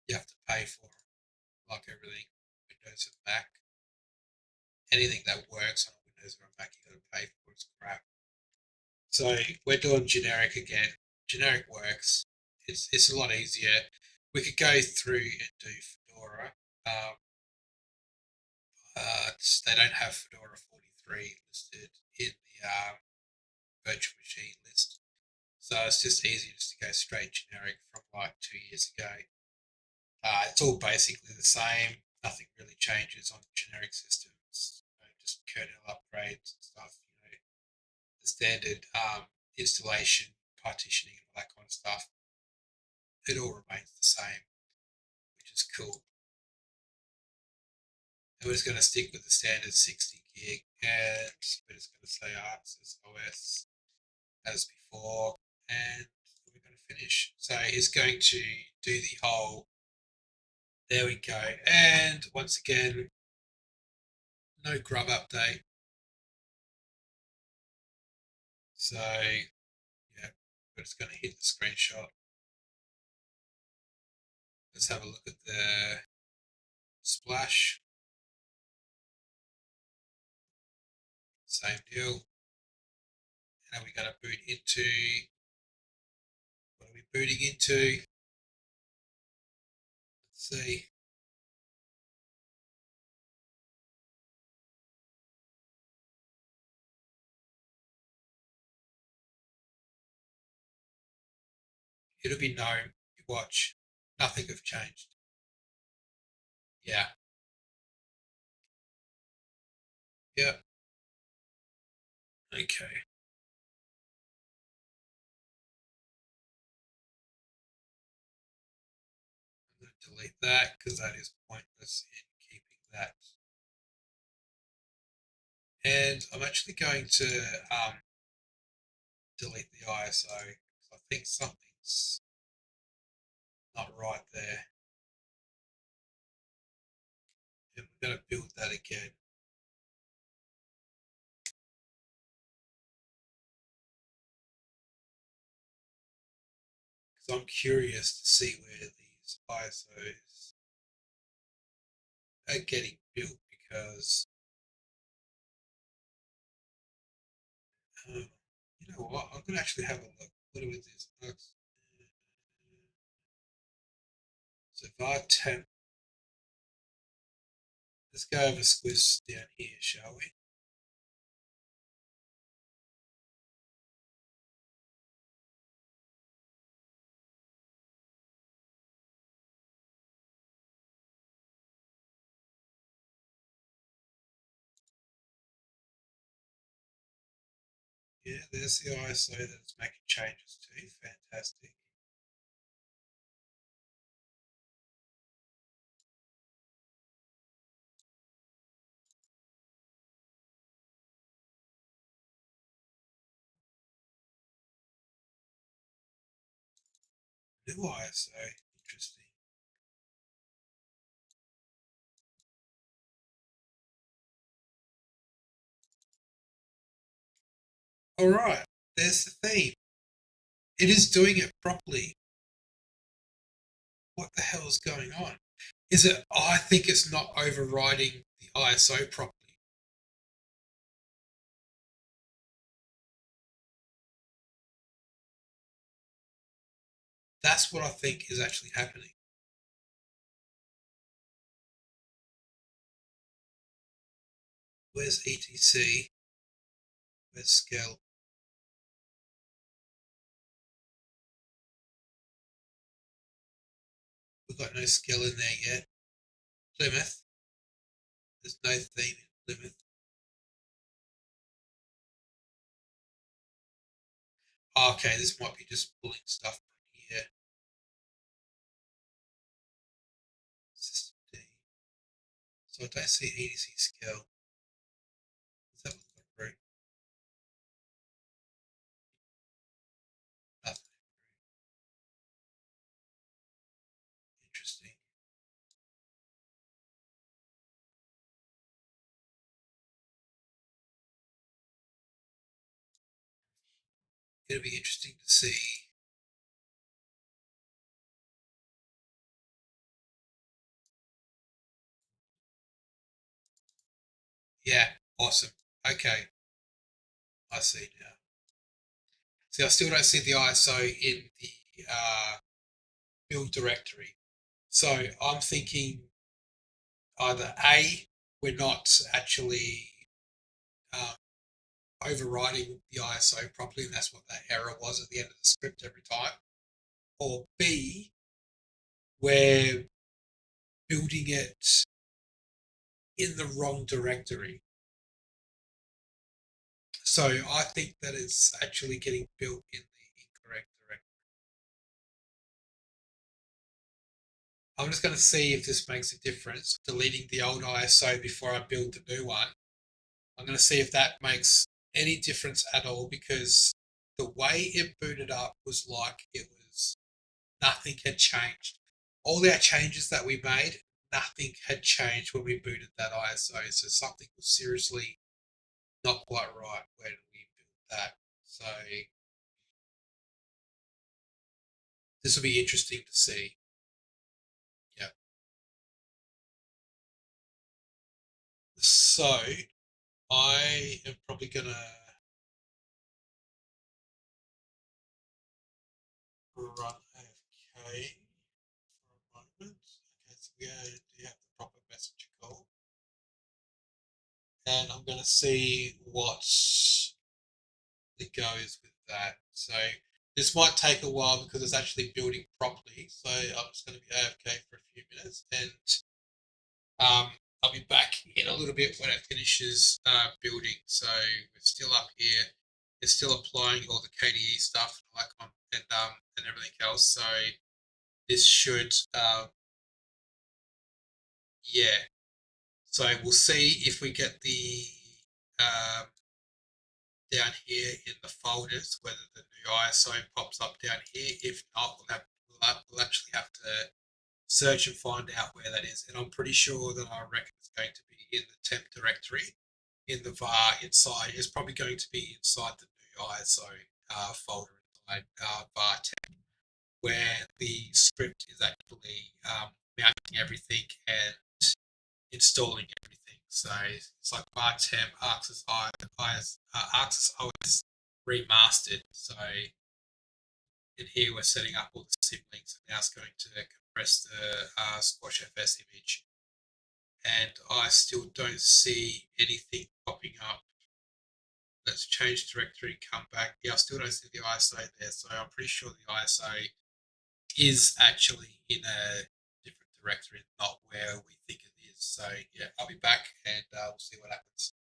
You have to pay for them, like everything. Windows and Mac, anything that works on a Windows or a Mac, you got to pay for. It's crap. So we're doing generic again. Generic works. It's a lot easier. We could go through and do Fedora. Um, they don't have Fedora 43 listed in the virtual machine list, so it's just easy just to go straight generic from like 2 years ago. It's all basically the same. Nothing really changes on generic systems. Just kernel upgrades and stuff. The standard installation, partitioning, and all that kind of stuff. It all remains the same, which is cool. And we're just going to stick with the standard 60 gig, and we're just going to say Arxis OS as before, and we're going to finish. So it's going to do the whole. There we go. And once again, no grub update. So yeah, we're just going to hit the screenshot. Let's have a look at the splash. Same deal. And we're going to boot into. What are we booting into? Let's see. It'll be gnome. You watch. Nothing have changed. Yeah. Yeah. Okay. I'm going to delete that because that is pointless in keeping that. And I'm actually going to delete the ISO because I think something's not right there. And we're going to build that again. Because I'm curious to see where these ISOs are getting built, because you know what? I'm going to actually have a look. What do we do? So var temp. Let's go over squiz down here, shall we? Yeah, there's the ISO that it's making changes to. Fantastic. New ISO. Interesting. All right. There's the theme. It is doing it properly. what the hell is going on? Is it, I think it's not overriding the ISO properly. That's what I think is actually happening. Where's ETC? Where's Scale? We've got no Scale in there yet. Plymouth. There's no theme in Plymouth. Oh, okay, this might be just pulling stuff from here. System D. So I don't see ETC Scale. Let's have a look through. Nothing. Interesting. It'll be interesting to see. Yeah, awesome. Okay, I see now. See, I still don't see the ISO in the build directory. So I'm thinking either A, we're not actually um, overriding the ISO properly, and that's what that error was at the end of the script every time, or B, we're building it in the wrong directory. So I think that it's actually getting built in the incorrect directory. I'm just going to see if this makes a difference, deleting the old ISO before I build the new one. I'm going to see if that makes any difference at all, because the way it booted up was like it was nothing had changed. All our changes that we made, nothing had changed when we booted that ISO. So something was seriously not quite right when we built that. So this will be interesting to see. Yeah. So I am probably gonna run AFK for a moment. Okay, so we do have the proper message call. And I'm gonna see what the go is with that. So this might take a while because it's actually building properly. So I'm just gonna be AFK for a few minutes, and I'll be back in a little bit when it finishes building. So we're still up here. It's still applying all the KDE stuff and everything else. So this should, yeah. So we'll see if we get the um, down here in the folders whether the new ISO pops up down here. If not, we'll actually have to search and find out where that is. And I'm pretty sure that I reckon it's going to be in the temp directory in the var inside. It's probably going to be inside the new ISO folder inside var temp, where the script is actually mounting everything and installing everything. So it's like var temp Arxis OS remastered. So in here we're setting up all the symlinks, and now it's going to compress the Squash FS image. And I still don't see anything popping up. Let's change directory and come back. Yeah, I still don't see the ISO there, so I'm pretty sure the ISO is actually in a different directory, not where we think it is. So yeah, I'll be back and we'll see what happens.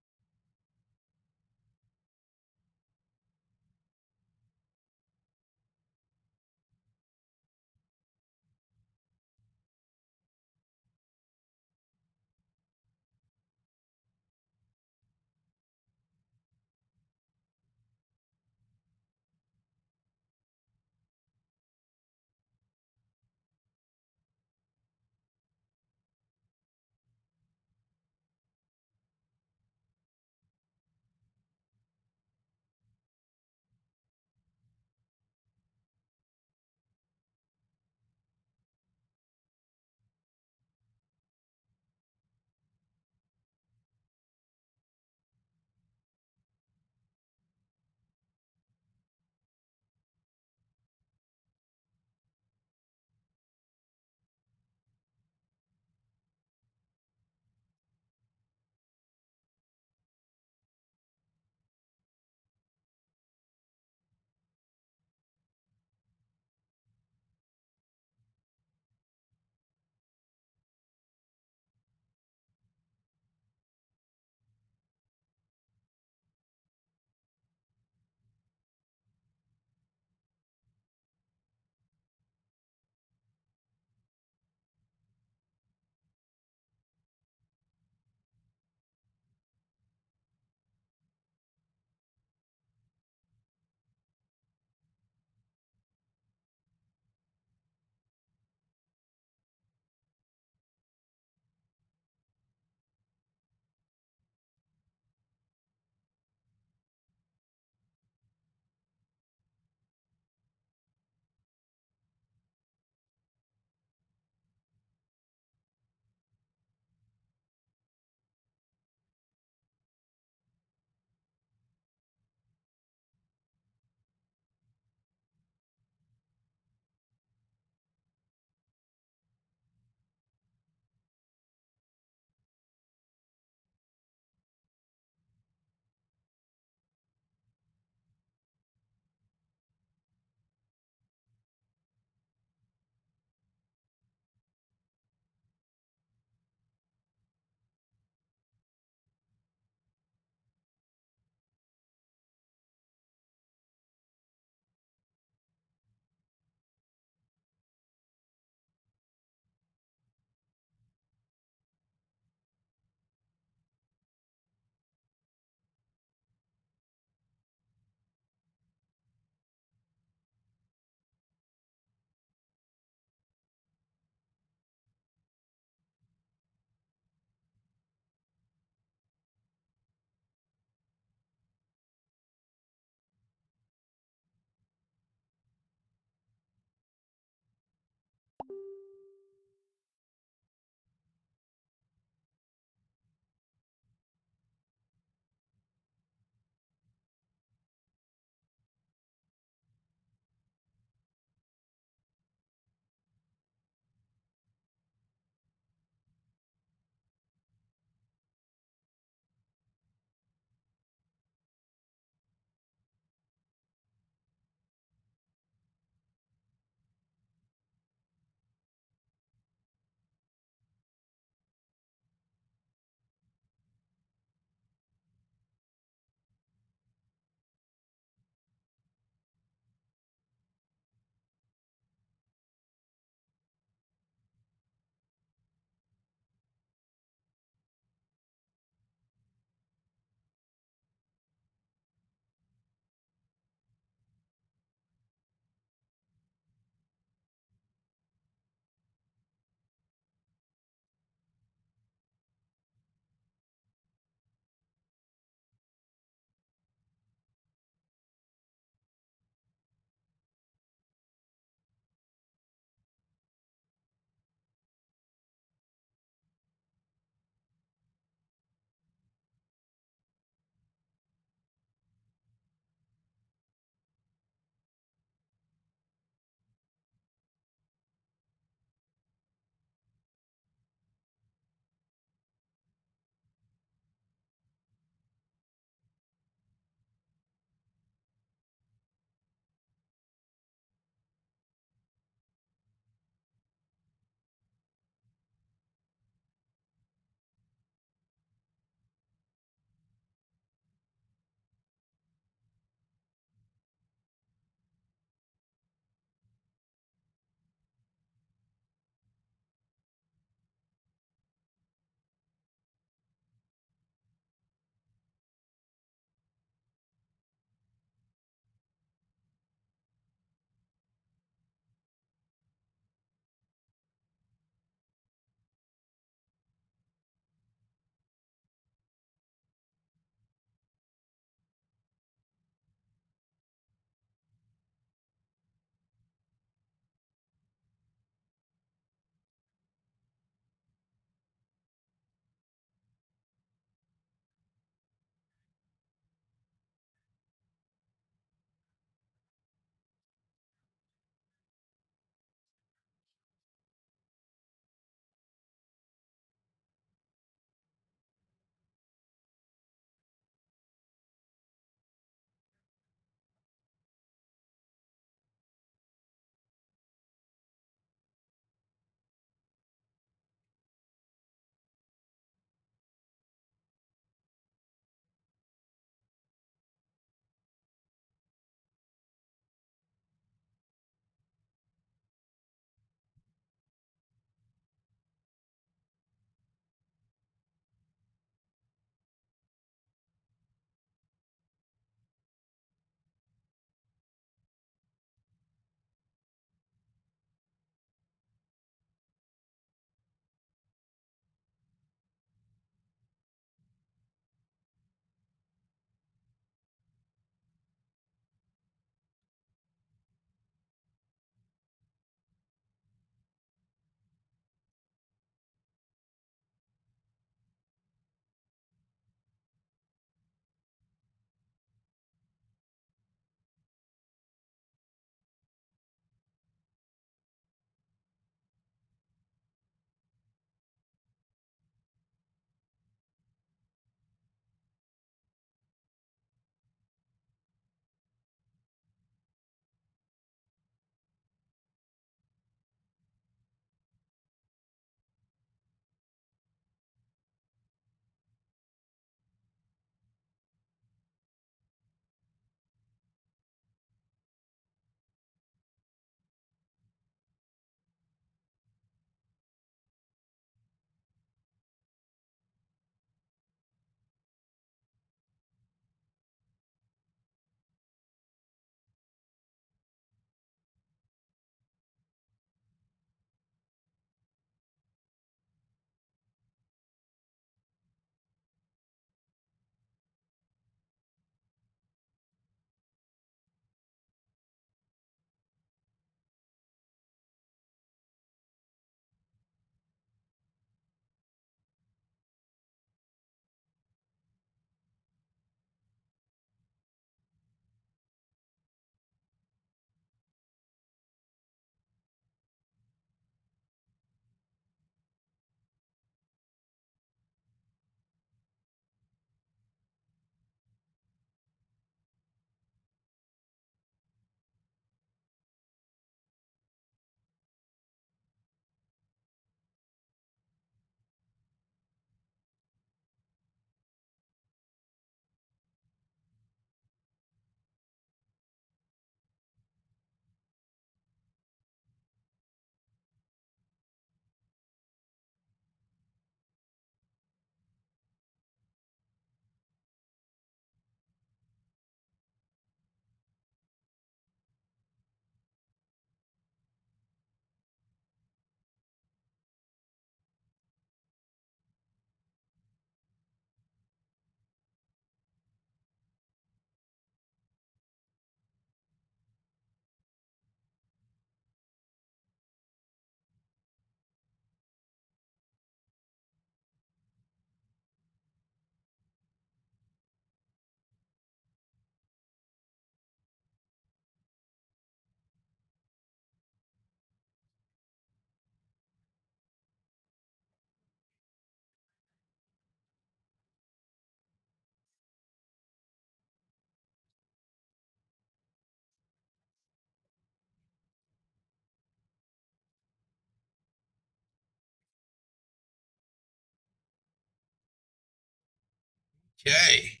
Okay,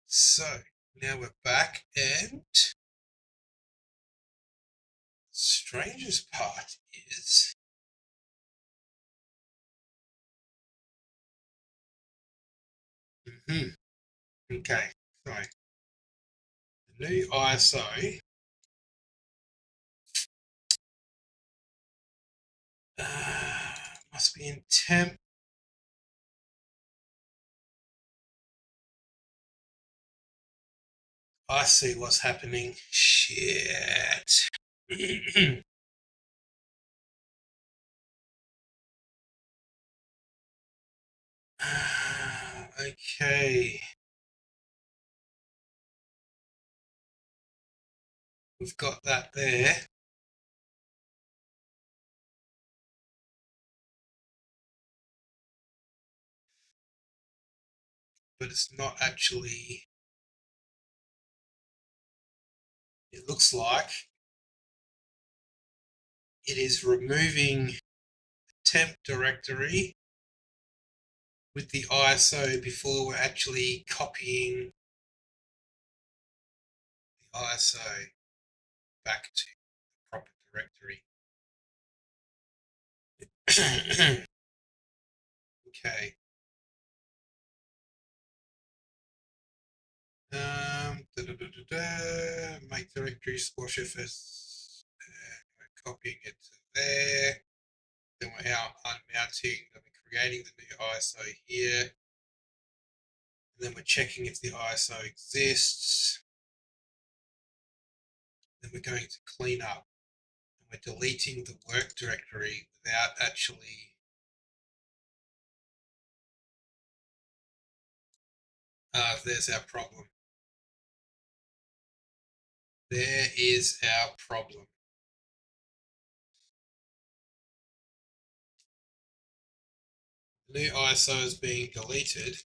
so now we're back, and the strangest part is okay, so the new ISO must be in temp. I see what's happening. Shit. Okay, we've got that there. But it's not actually, it looks like it is removing temp directory with the ISO before we're actually copying the ISO back to the proper directory. Okay. Make directory squash FS. We're copying it to there. Then we're out unmounting. Then we're creating the new ISO here. And then we're checking if the ISO exists. Then we're going to clean up. And we're deleting the work directory without actually. There's our problem. There is our problem. The new ISO is being deleted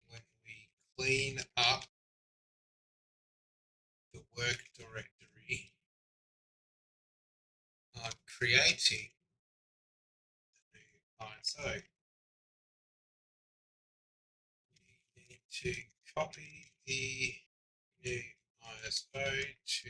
when we clean up the work directory. I'm creating the new ISO. We need to copy the new ISO to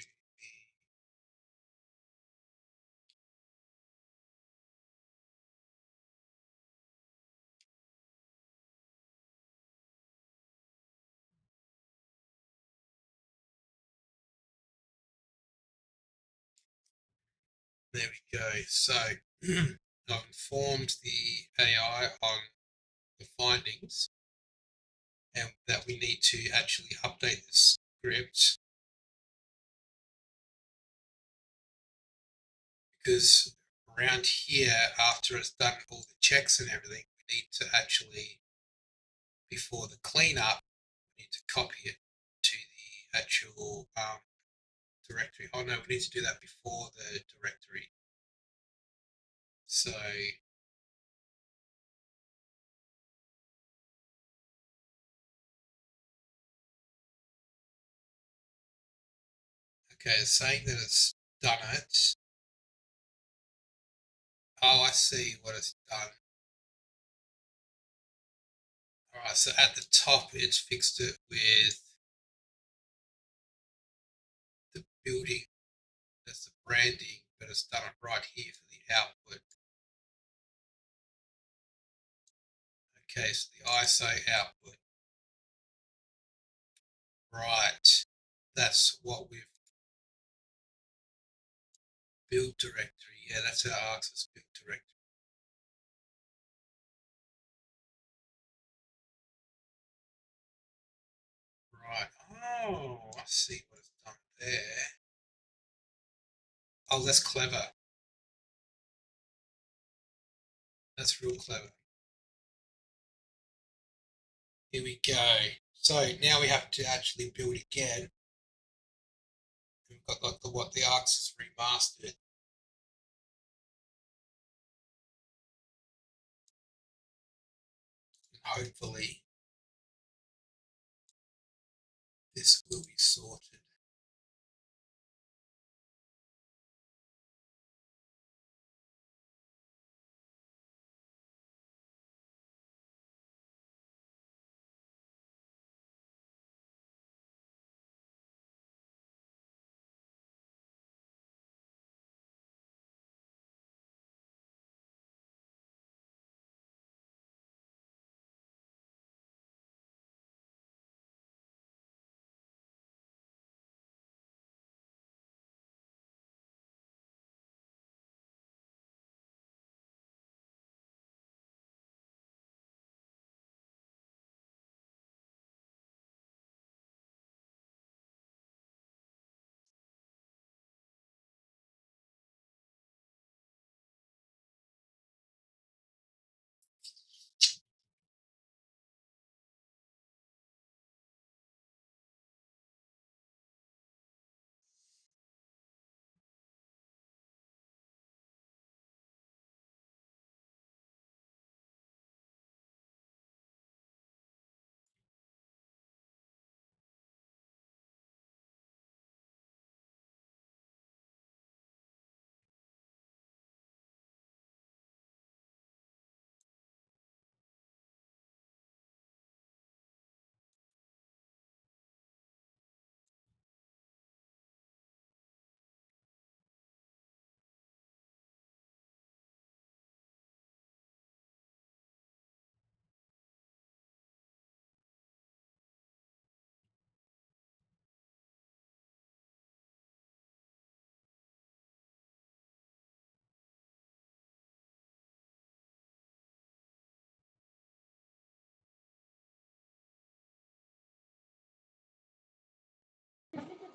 there we go. So I've informed the AI on the findings and that we need to actually update the script because around here, after it's done all the checks and everything, we need to actually, before the cleanup, we need to copy it to the actual directory. Oh no, we need to do that before the directory. So okay, it's saying that it's done it. Oh, I see what it's done. All right, so at the top, it's fixed it with the building. That's the branding, but it's done it right here for the output. Okay, so the ISO output. Right, that's what we've build directory. Yeah, that's our access build directory. Right. Oh, I see what it's done there. Oh, that's clever. That's real clever. Here we go. So now we have to actually build again. We've got like the Arcs is remastered. And hopefully this will be sorted.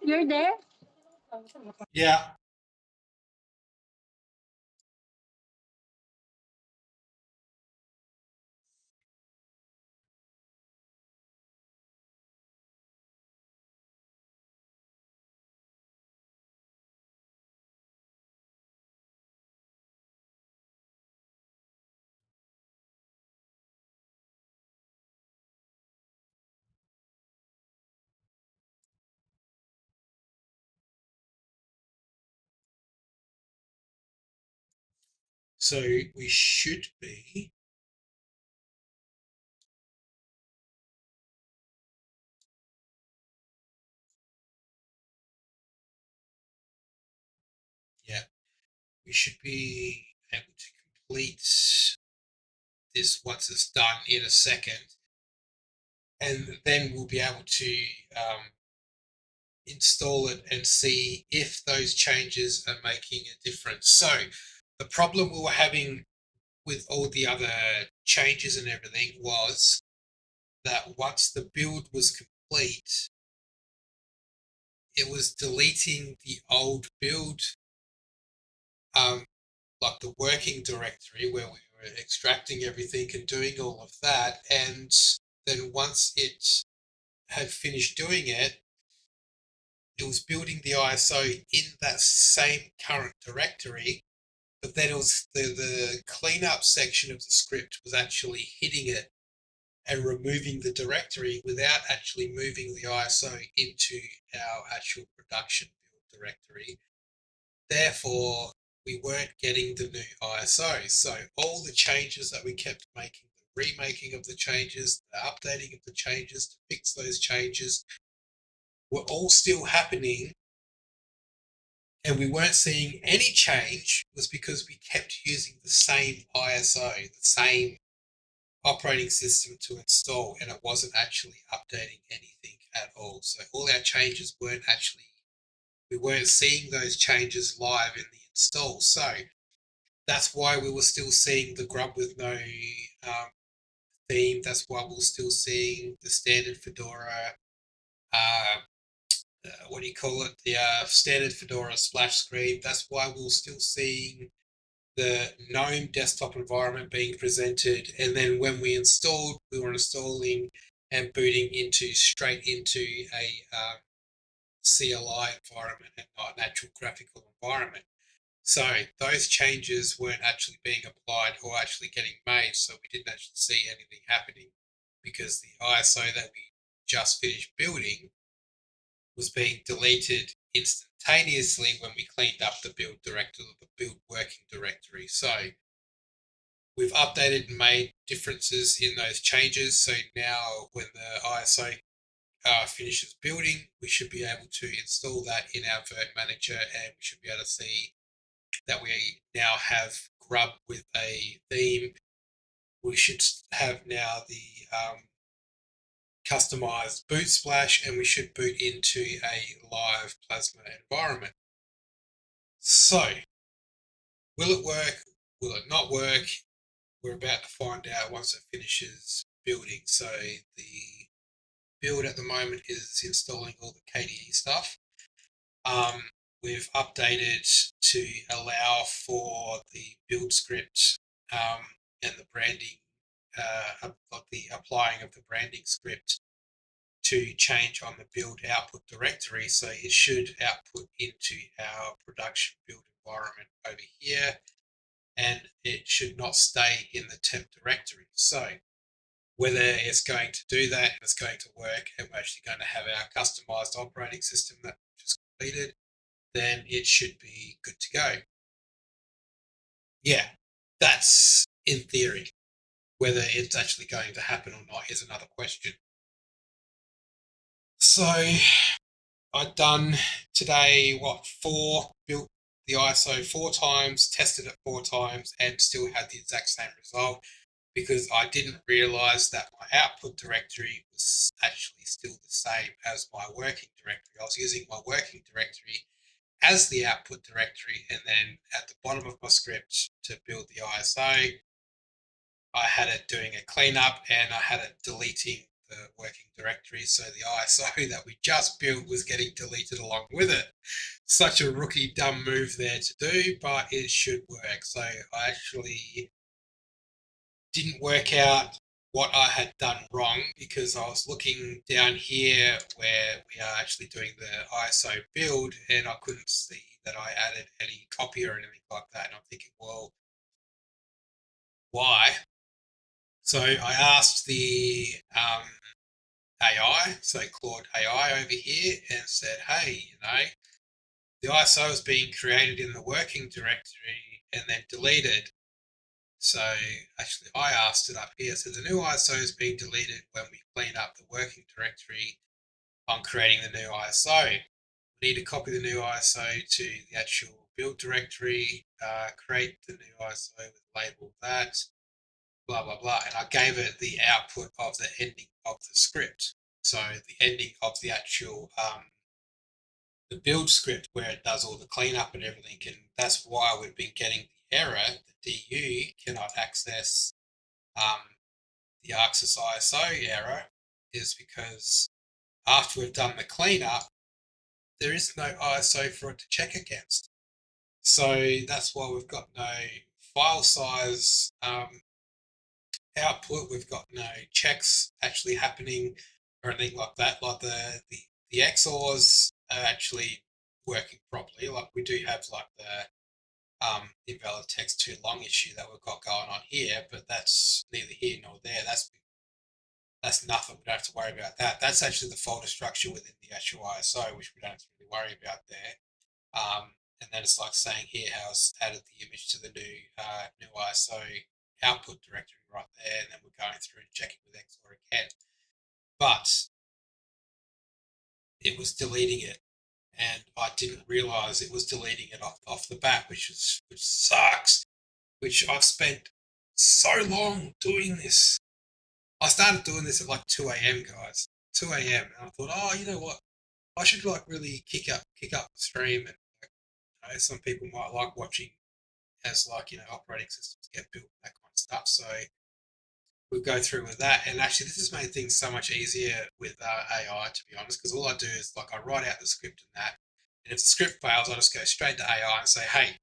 You're there? Yeah. So we should be. Yeah, we should be able to complete this once it's done in a second, and then we'll be able to install it and see if those changes are making a difference. So the problem we were having with all the other changes and everything was that once the build was complete, it was deleting the old build, um, like the working directory where we were extracting everything and doing all of that. And then once it had finished doing it, it was building the ISO in that same current directory, but then it was the cleanup section of the script was actually hitting it and removing the directory without actually moving the ISO into our actual production build directory. Therefore, we weren't getting the new ISO. So all the changes that we kept making, the remaking of the changes, the updating of the changes to fix those changes, were all still happening, and we weren't seeing any change was because we kept using the same ISO, the same operating system to install, and it wasn't actually updating anything at all. So all our changes weren't actually, we weren't seeing those changes live in the install. So that's why we were still seeing the grub with no theme. That's why we were still seeing the standard Fedora, uh, what do you call it? The standard Fedora splash screen. That's why we were still seeing the GNOME desktop environment being presented, and then when we installed, we were installing and booting into straight into a CLI environment and not an actual graphical environment. So those changes weren't actually being applied or actually getting made, so we didn't actually see anything happening because the ISO that we just finished building was being deleted instantaneously when we cleaned up the build directory, the build working directory. So we've updated and made differences in those changes. So now when the ISO finishes building, we should be able to install that in our Vert Manager, and we should be able to see that we now have Grub with a theme. We should have now the customized boot splash, and we should boot into a live Plasma environment. So, will it work? Will it not work? We're about to find out once it finishes building. So the build at the moment is installing all the KDE stuff. Um, we've updated to allow for the build script and the branding, the applying of the branding script to change on the build output directory. So it should output into our production build environment over here, and it should not stay in the temp directory. So whether it's going to do that and it's going to work, and we're actually going to have our customized operating system that we just completed, then it should be good to go. Yeah, that's in theory. Whether it's actually going to happen or not is another question. So I've done today, built the ISO 4 times, tested it 4 times, and still had the exact same result because I didn't realize that my output directory was actually still the same as my working directory. I was using my working directory as the output directory, and then at the bottom of my script to build the ISO, I had it doing a cleanup and I had it deleting the working directory, so the ISO that we just built was getting deleted along with it. Such a rookie dumb move there to do, but it should work. So I actually didn't work out what I had done wrong because I was looking down here where we are actually doing the ISO build and I couldn't see that I added any copy or anything like that. And I'm thinking, well, why? So I asked the AI, so Claude AI over here, and said, hey, the ISO is being created in the working directory and then deleted. So actually I asked it up here. So the new ISO is being deleted when we clean up the working directory on creating the new ISO. We need to copy the new ISO to the actual build directory, create the new ISO with label that, blah, blah, blah. And I gave it the output of the ending of the script. So the ending of the actual the build script where it does all the cleanup and everything. And that's why we've been getting the error, the DU cannot access the Arxis ISO error, is because after we've done the cleanup, there is no ISO for it to check against. So that's why we've got no file size output. We've got no checks actually happening or anything like that. Like the XORs are actually working properly. Like we do have like the invalid text too long issue that we've got going on here, but that's neither here nor there. That's nothing. We don't have to worry about that. That's actually the folder structure within the actual ISO, which we don't have to really worry about there. And then it's like saying here how it's added the image to the new ISO output directory right there, and then we're going through and checking with XOR again. But it was deleting it, and I didn't realize it was deleting it off the bat, which sucks. Which I've spent so long doing this. I started doing this at like 2 a.m. guys, 2 a.m. and I thought, oh, you know what? I should like really kick up the stream, and some people might like watching as like operating systems get built, that kind of stuff. So we'll go through with that. And actually, this has made things so much easier with AI, to be honest, because all I do is like I write out the script and that, and if the script fails, I just go straight to AI and say, hey,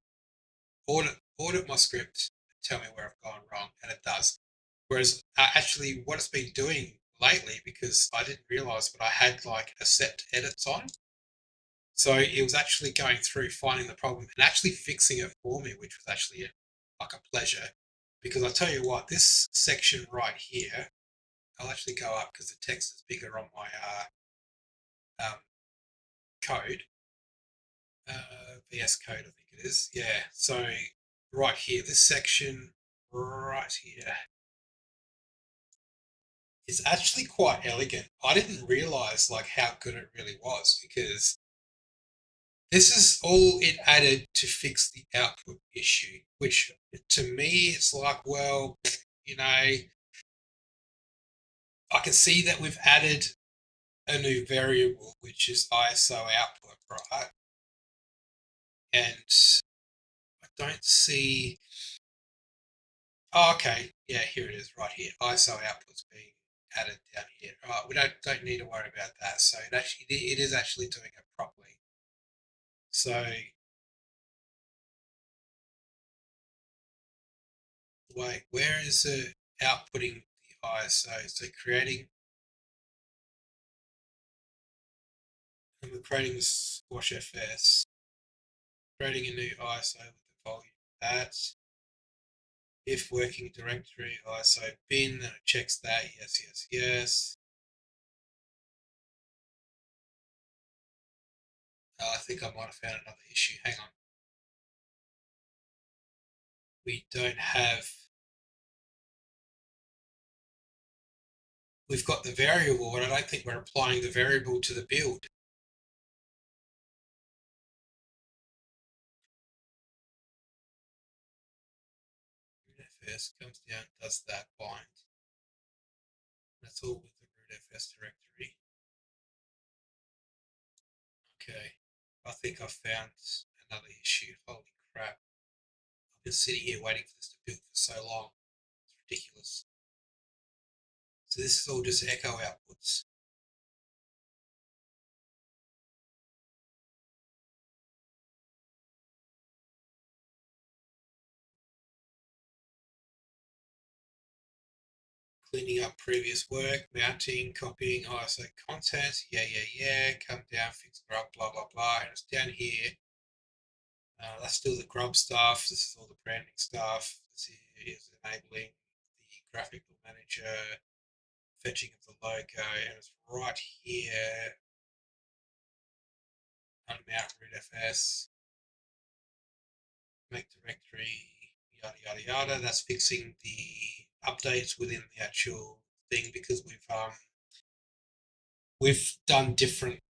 audit my script, and tell me where I've gone wrong, and it does. Whereas actually, what it's been doing lately, because I didn't realize, but I had like accept edits on. So it was actually going through, finding the problem, and actually fixing it for me, which was actually like a pleasure. Because I tell you what, this section right here, I'll actually go up because the text is bigger on my code. VS Code, I think it is. Yeah. So right here, this section right here is actually quite elegant. I didn't realize like how good it really was, because this is all it added to fix the output issue, which to me it's like, well, I can see that we've added a new variable, which is ISO output, right? And I don't see. Oh, okay, yeah, here it is, right here. ISO output's being added down here. Right, we don't need to worry about that. So it is actually doing it properly. So wait, where is it outputting the ISO? So we're creating the squash FS, creating a new ISO with the volume that. If working directory ISO bin, then it checks that. Yes, yes, yes. I think I might have found another issue. Hang on. We don't have. We've got the variable, but I don't think we're applying the variable to the build. rootfs comes down, does that bind. That's all with the rootfs directory. Okay, I think I found another issue. Holy crap. I've been sitting here waiting for this to build for so long. It's ridiculous. So this is all just echo outputs. Cleaning up previous work, mounting, copying ISO content. Yeah. Come down, fix grub, blah, blah, blah. And it's down here. That's still the grub stuff. This is all the branding stuff. This is enabling the graphical manager, fetching of the logo, and it's right here. Unmount rootfs, make directory, yada yada yada. That's fixing the updates within the actual thing because we've done different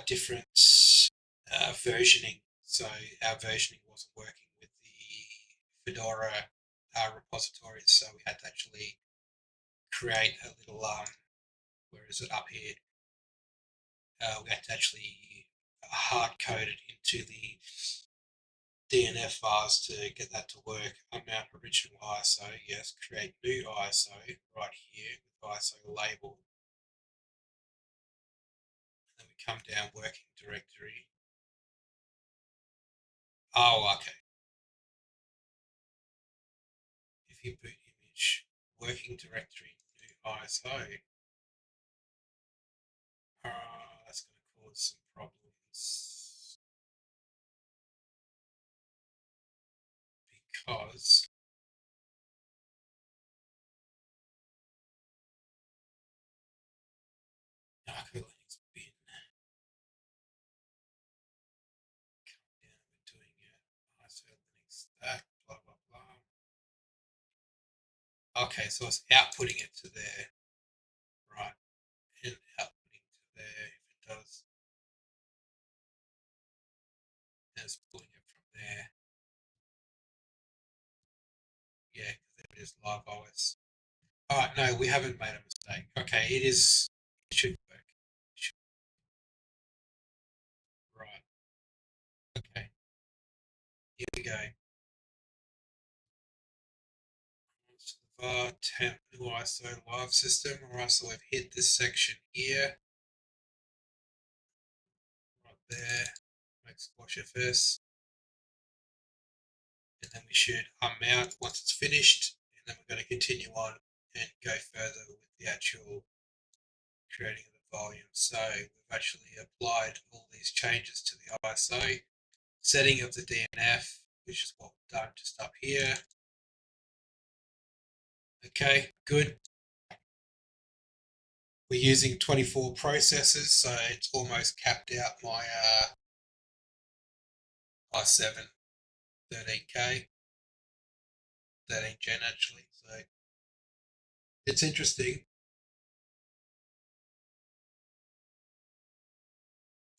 different versioning. So our versioning wasn't working with the Fedora repositories, so we had to actually create a little where is it up here? We had to actually hard code it into the DNF files to get that to work. Unmount original ISO, yes. Create new ISO right here with ISO label. And then we come down working directory. Oh, okay. If you boot image, working directory, new ISO. That's going to cause some problems because Linux bin. Come down, we're doing it. ISO Linux stack, blah blah blah. Okay, so it's outputting it to there, right? And outputting to there. If it does, and it's pulling it from there. Yeah, because there it is, live OS. All right, no, we haven't made a mistake. Okay, it is. It should work. It should, right. Okay. Here we go. So the var temp new ISO live system. All right, so we've hit this section here, right there. Make squash FS, and then we should unmount once it's finished, and then we're going to continue on and go further with the actual creating of the volume. So we've actually applied all these changes to the ISO, setting of the DNF, which is what we've done just up here. Okay, good. We're using 24 processors, so it's almost capped out my i7 13K, 13 Gen actually. So it's interesting.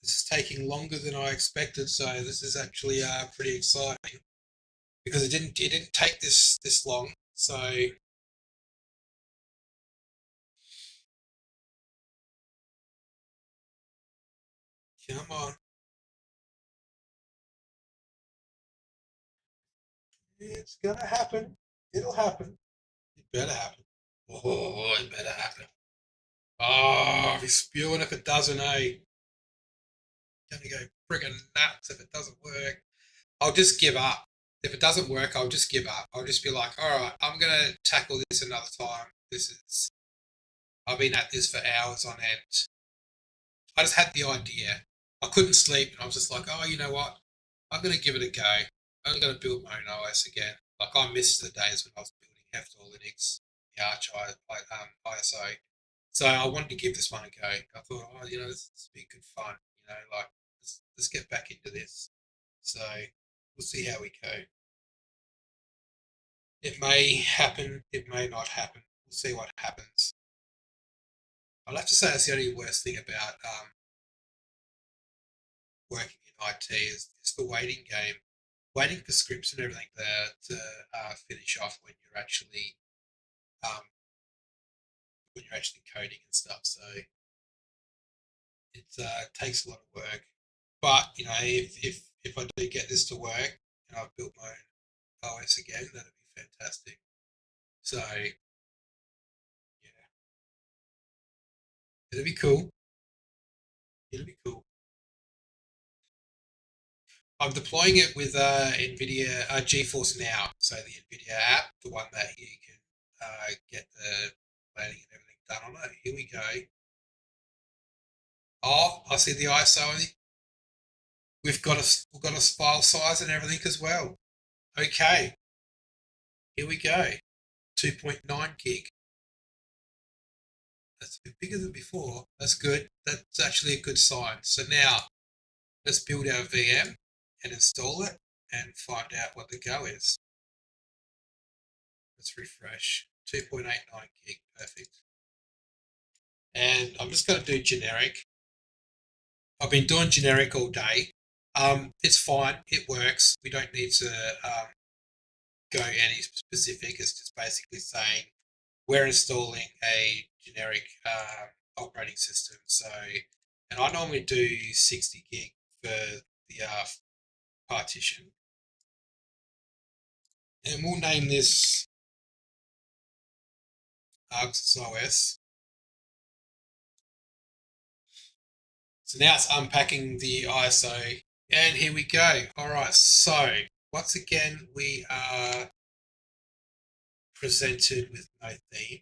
This is taking longer than I expected, so this is actually pretty exciting because it didn't take this long. So come on, it's gonna happen. It'll happen. It better happen. Oh, it better happen. Oh, I'll be spewing if it doesn't, eh? Gonna go friggin' nuts if it doesn't work. I'll just give up. If it doesn't work, I'll just give up. I'll just be like, all right, I'm gonna tackle this another time. I've been at this for hours on end. I just had the idea. I couldn't sleep, and I was just like, oh, you know what? I'm gonna give it a go. I'm gonna build my own OS again. Like I missed the days when I was building Heftor Linux, the Arch ISO. So I wanted to give this one a go. I thought, oh, this would be good fun. Like let's get back into this. So we'll see how we go. It may happen. It may not happen. We'll see what happens. I'll have to say that's the only worst thing about working in IT is the waiting game, waiting for scripts and everything there to finish off um, when you're actually coding and stuff. So it takes a lot of work. But if I do get this to work and I've built my own OS again, that'd be fantastic. So yeah, It'll be cool. It'll be cool. I'm deploying it with NVIDIA GeForce Now, so the NVIDIA app, the one that you can get the planning and everything done on it. Here we go. Oh, I see the ISO. We've got a file size and everything as well. Okay, here we go. 2.9 gig. That's a bit bigger than before. That's good. That's actually a good sign. So now let's build our VM and install it and find out what the go is. Let's refresh. 2.89 gig. Perfect. And I'm just going to do generic. I've been doing generic all day. It's fine. It works. We don't need to go any specific. It's just basically saying we're installing a generic operating system. So, and I normally do 60 gig for the partition. And we'll name this Arcs OS. So now it's unpacking the ISO. And here we go. All right. So once again, we are presented with no theme,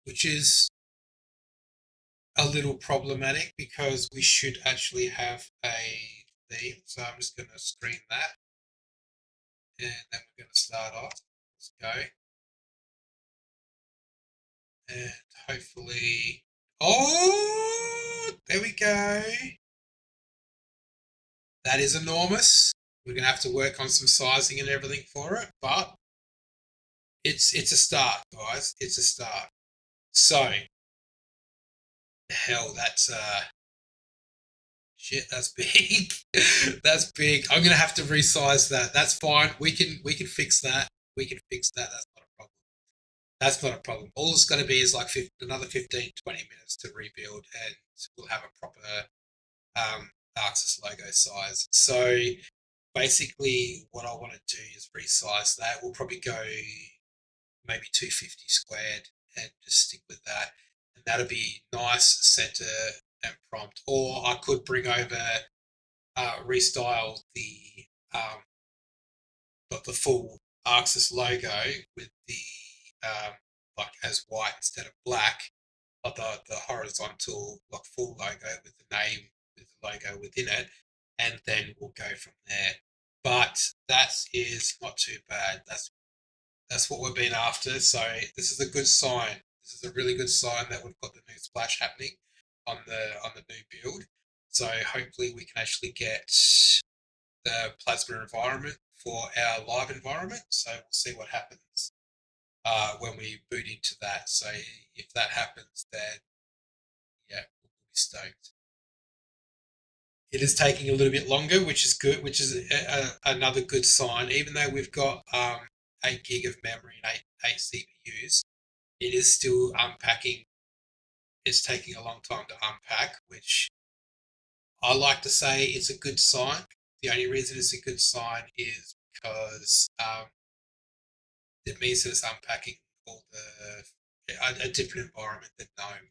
which is a little problematic because we should actually have a theme. So I'm just going to screen that. And then we're going to start off. Let's go. And hopefully, oh, there we go. That is enormous. We're going to have to work on some sizing and everything for it, but it's a start, guys. It's a start. So, hell, that's shit. That's big. That's big. I'm gonna have to resize that. That's fine. We can fix that. We can fix that. That's not a problem. That's not a problem. All it's going to be is like another 15, 20 minutes to rebuild, and we'll have a proper Arxis logo size. So basically, what I want to do is resize that. We'll probably go maybe 250 squared and just stick with that. And that'll be nice, center, and prompt. Or I could bring over, restyle the full Arxis logo with the like as white instead of black, but the horizontal like full logo with the name with the logo within it, and then we'll go from there. But that is not too bad. That's what we've been after. So this is a good sign. This is a really good sign that we've got the new splash happening on the new build. So hopefully we can actually get the plasma environment for our live environment. So we'll see what happens when we boot into that. So if that happens, then yeah, we'll be stoked. It is taking a little bit longer, which is good, which is another good sign. Even though we've got 8 gig of memory and eight CPUs, it is still unpacking. It's taking a long time to unpack, which I like to say it's a good sign. The only reason it's a good sign is because it means that it's unpacking all a different environment than GNOME.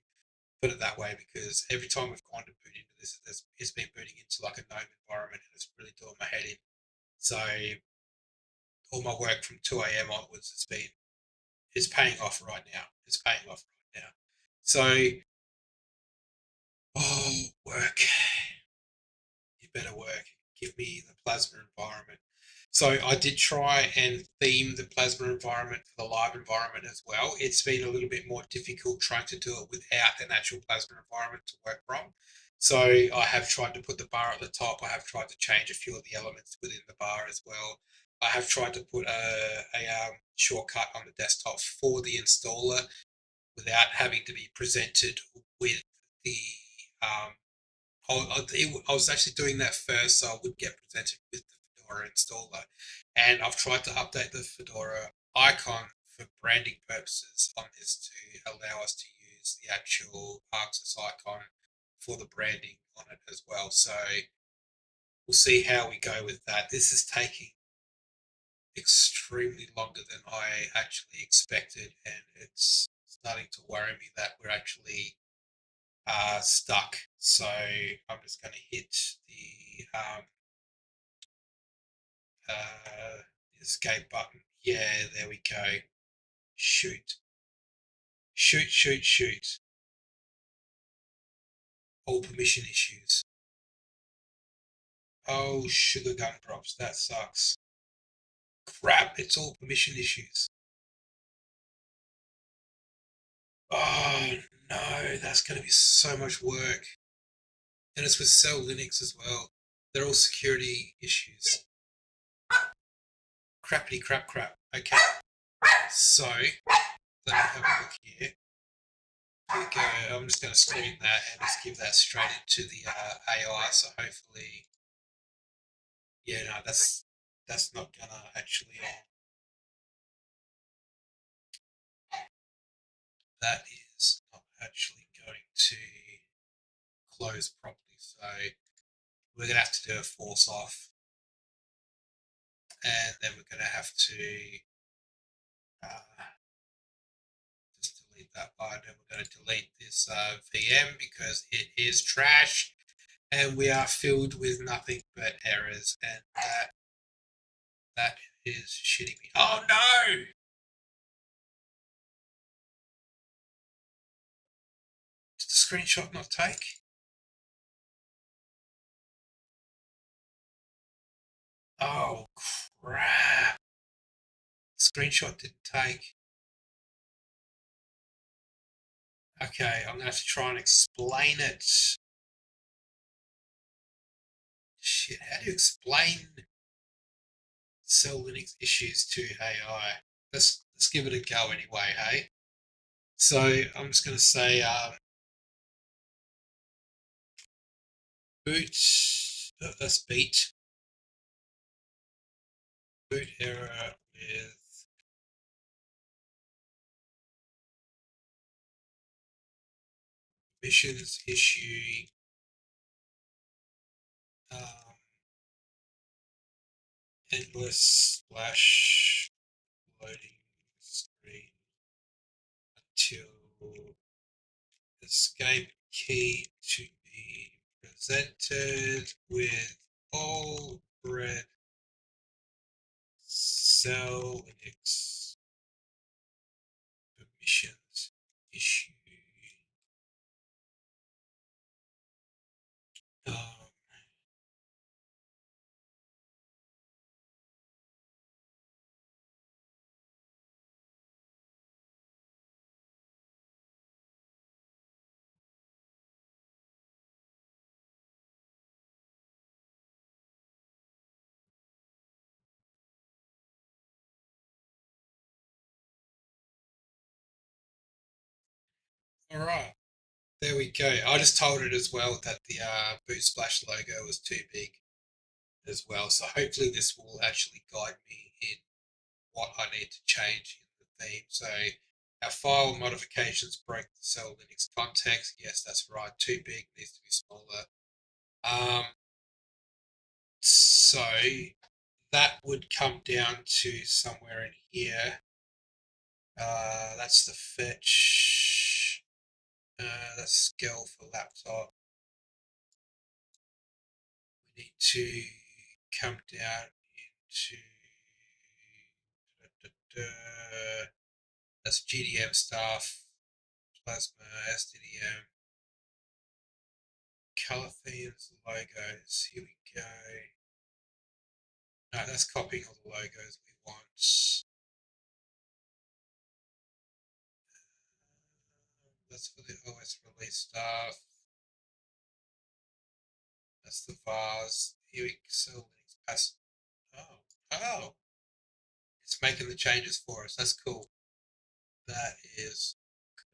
Put it that way, because every time we've gone to boot into this, it's been booting into like a GNOME environment, and it's really doing my head in. So all my work from 2 a.m. onwards, it's paying off right now. It's paying off right now. So, oh, work. You better work. Give me the plasma environment. So I did try and theme the plasma environment for the live environment as well. It's been a little bit more difficult trying to do it without an actual plasma environment to work from. So I have tried to put the bar at the top. I have tried to change a few of the elements within the bar as well. I have tried to put a shortcut on the desktop for the installer without having to be presented with the um, I was actually doing that first, so I would get presented with the Fedora installer. And I've tried to update the Fedora icon for branding purposes on this to allow us to use the actual Arxis icon for the branding on it as well. So we'll see how we go with that. This is taking extremely longer than I actually expected, and it's starting to worry me that we're actually stuck. So I'm just going to hit uh, escape button. Yeah, there we go. Shoot. Shoot, shoot, shoot. All permission issues. Oh, sugar gumdrops. That sucks. Crap, it's all permission issues. Oh, no, that's going to be so much work. And it's with Cell Linux as well. They're all security issues. Crappity crap crap. Okay, so let me have a look here. Here we go. I'm just going to screen that and just give that straight into the AI. So hopefully, yeah, no, that's not gonna actually. That is not actually going to close properly. So we're gonna have to do a force off, and then we're gonna have to uh, just delete that button, and we're going to delete this VM because it is trash, and we are filled with nothing but errors, and that is shitting me. Oh no! Did the screenshot not take? Oh crap! Screenshot didn't take. Okay, I'm gonna have to try and explain it. Shit, how do you explain Cell Linux issues to AI? Let's give it a go anyway, hey? So I'm just gonna say boot, let's boot error with permissions issue. Um, endless splash loading screen until escape key to be presented with all red cell Linux permissions issue. Um, all right. There we go. I just told it as well that the Boot Splash logo was too big as well. So hopefully this will actually guide me in what I need to change in the theme. So our file modifications break the cell Linux context. Yes, that's right. Too big, needs to be smaller. So that would come down to somewhere in here. That's the fetch. That's scale for laptop. We need to come down into that's GDM stuff, Plasma, SDDM, color themes, logos. Here we go. No, that's copying all the logos we want. That's for the OS release stuff. That's the vase. Here we go. Pass. Oh, oh, it's making the changes for us. That's cool. That is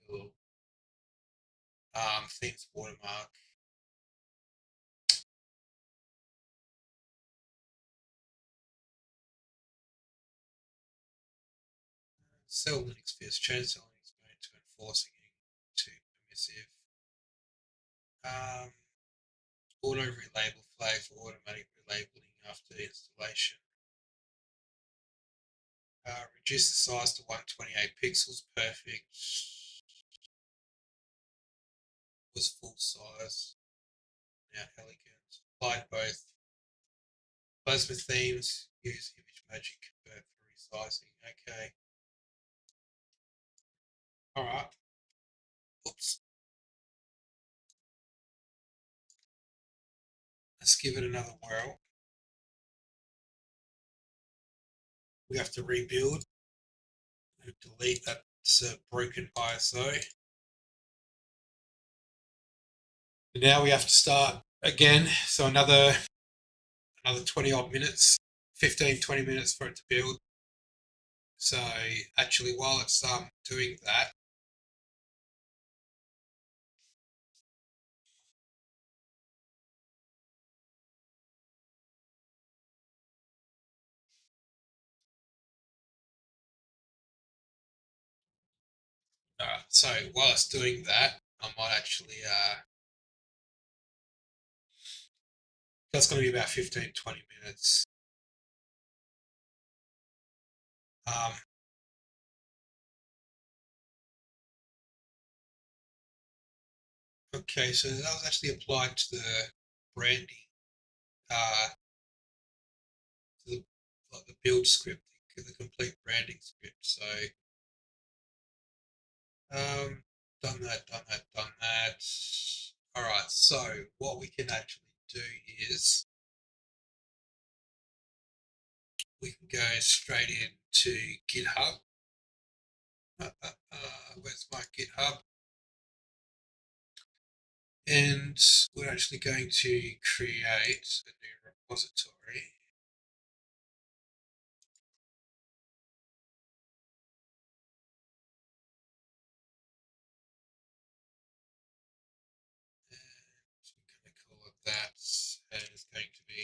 cool. Themes watermark. Cell Linux first. Change Cell Linux mode to enforcing to permissive. Um, auto relabel flag for automatic relabeling after installation. Reduce the size to 128 pixels. Perfect. was full size. Now elegant. Applied both. Plasma themes. Use image magic. Convert for resizing. Okay. All right. Oops. Let's give it another whirl. We have to rebuild. Delete that broken ISO. And now we have to start again. So another 20 odd minutes, 15, 20 minutes for it to build. So actually while it's doing that, so while it's doing that, I might actually, that's going to be about 15, 20 minutes. Um, okay, so that was actually applied to the branding, uh, to the, like the build script, the complete branding script. So, done that, done that, done that. All right, so what we can actually do is we can go straight into GitHub. Where's my GitHub? And we're actually going to create a new repository. And we're going to call it that, and it's going to be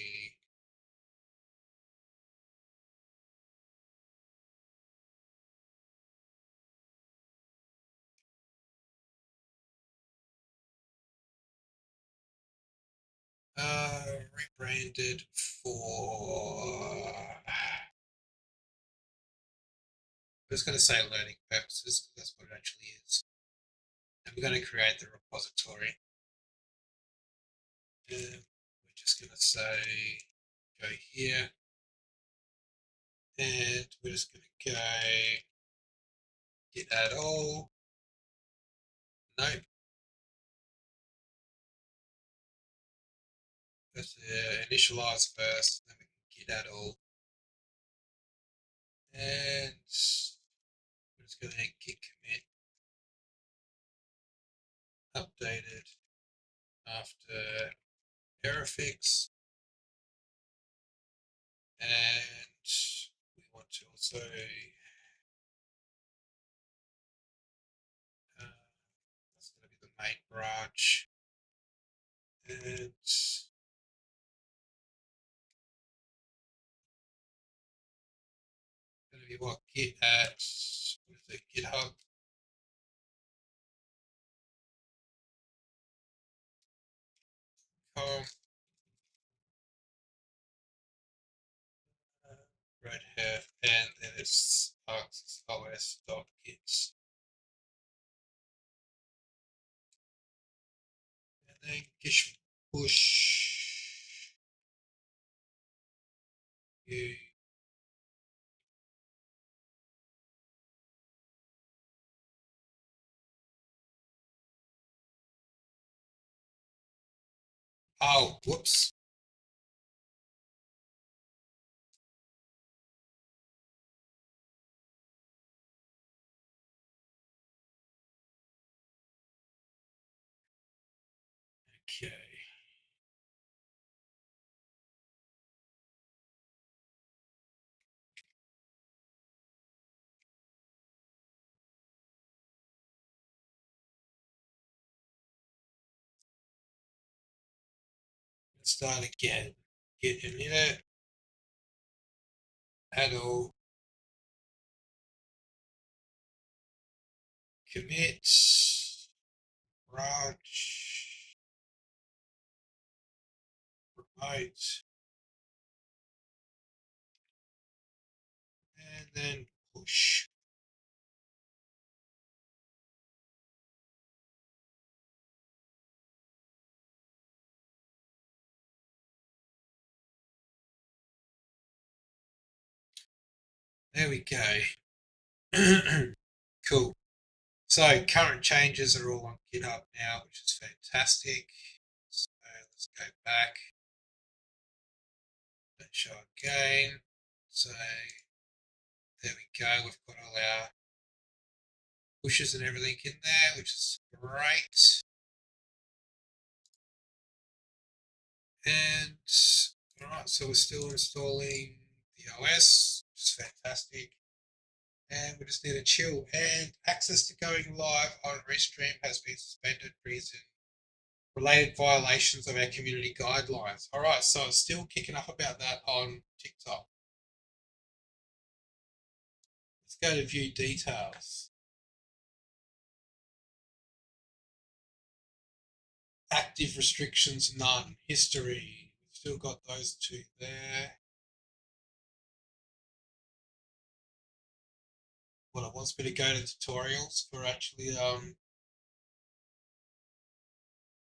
rebranded for, I was going to say learning purposes, because that's what it actually is. And we're going to create the repository. And we're just going to say, go here. And we're just going to go git add all. No. Let's initialize first, then we can git add all. And we're just going to git commit updated after error fix. And we want to also that's going to be the main branch. And going to be what git at what is it, GitHub. Red hat, and then it's os.git. And then git push you. Oh, whoops. Okay. Let's start again. Git init, add all, commit, branch, promote, and then push. There we go. Cool. So current changes are all on GitHub now, which is fantastic. So let's go back. Let's show again. So there we go. We've got all our pushes and everything in there, which is great. And alright, so we're still installing the OS, which is fantastic. And we just need to chill. And access to going live on Restream has been suspended. Reason related violations of our community guidelines. Alright, so it's still kicking up about that on TikTok. Let's go to view details. Active restrictions, none. History, we've still got those two there. Well, it wants me to go to tutorials for actually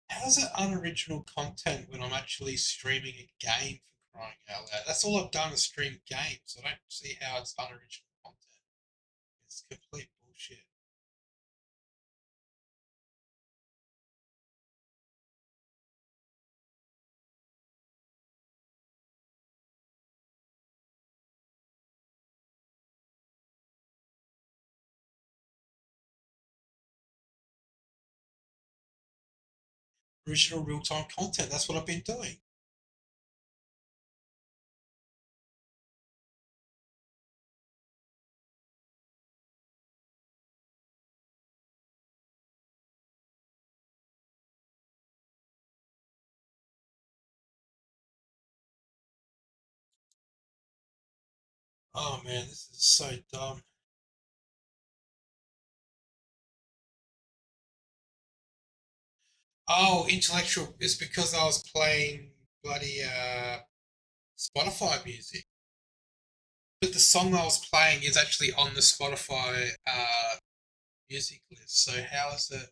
how's it unoriginal content when I'm actually streaming a game, for crying out loud? That's all I've done is stream games. I don't see how it's unoriginal content. It's complete bullshit. Original real-time content, that's what I've been doing. Oh man, this is so dumb. Oh, intellectual, it's because I was playing bloody Spotify music. But the song I was playing is actually on the Spotify music list. So how is it?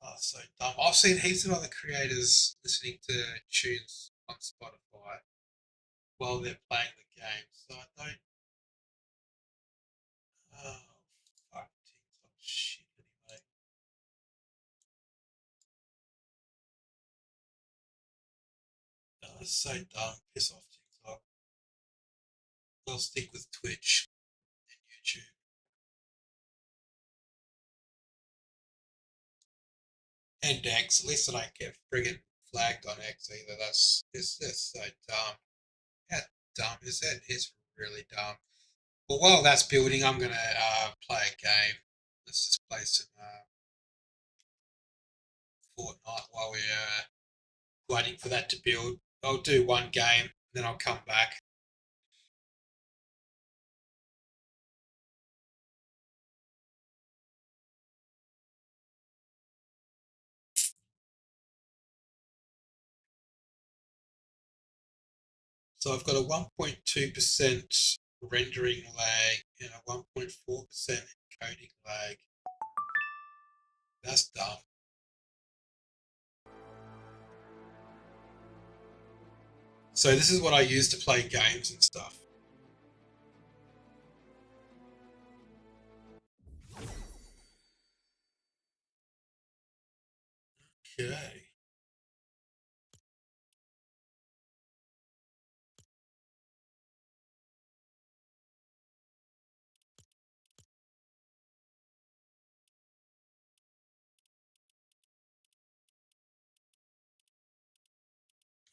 Oh, so dumb. I've seen heaps of other creators listening to tunes on Spotify while they're playing the game. So I don't. Oh, fuck TikTok shit anyway. Oh, it's so dumb. Piss off TikTok. I'll stick with Twitch and YouTube. And X. At least I don't get friggin' flagged on X either. It's just so dumb. How dumb is it? It's really dumb. Well, while that's building, I'm gonna play a game. Let's just play some Fortnite while we're waiting for that to build. I'll do one game, then I'll come back. So I've got a 1.2% rendering lag and a 1.4% encoding lag. That's dumb. So this is what I use to play games and stuff. Okay.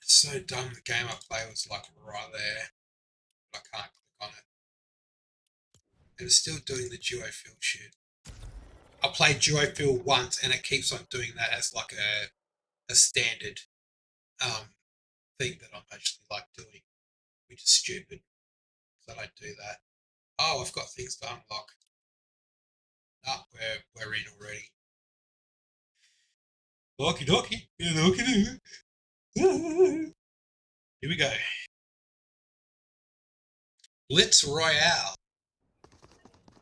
It's so dumb. The game I play was like right there, but I can't click on it. And it's still doing the duofill shit. I played duofill once, and it keeps on doing that as like a standard thing that I'm actually like doing, which is stupid. So I don't do that. Oh, I've got things to unlock. Ah, we're in already. Okie dokie. Here we go. Blitz Royale.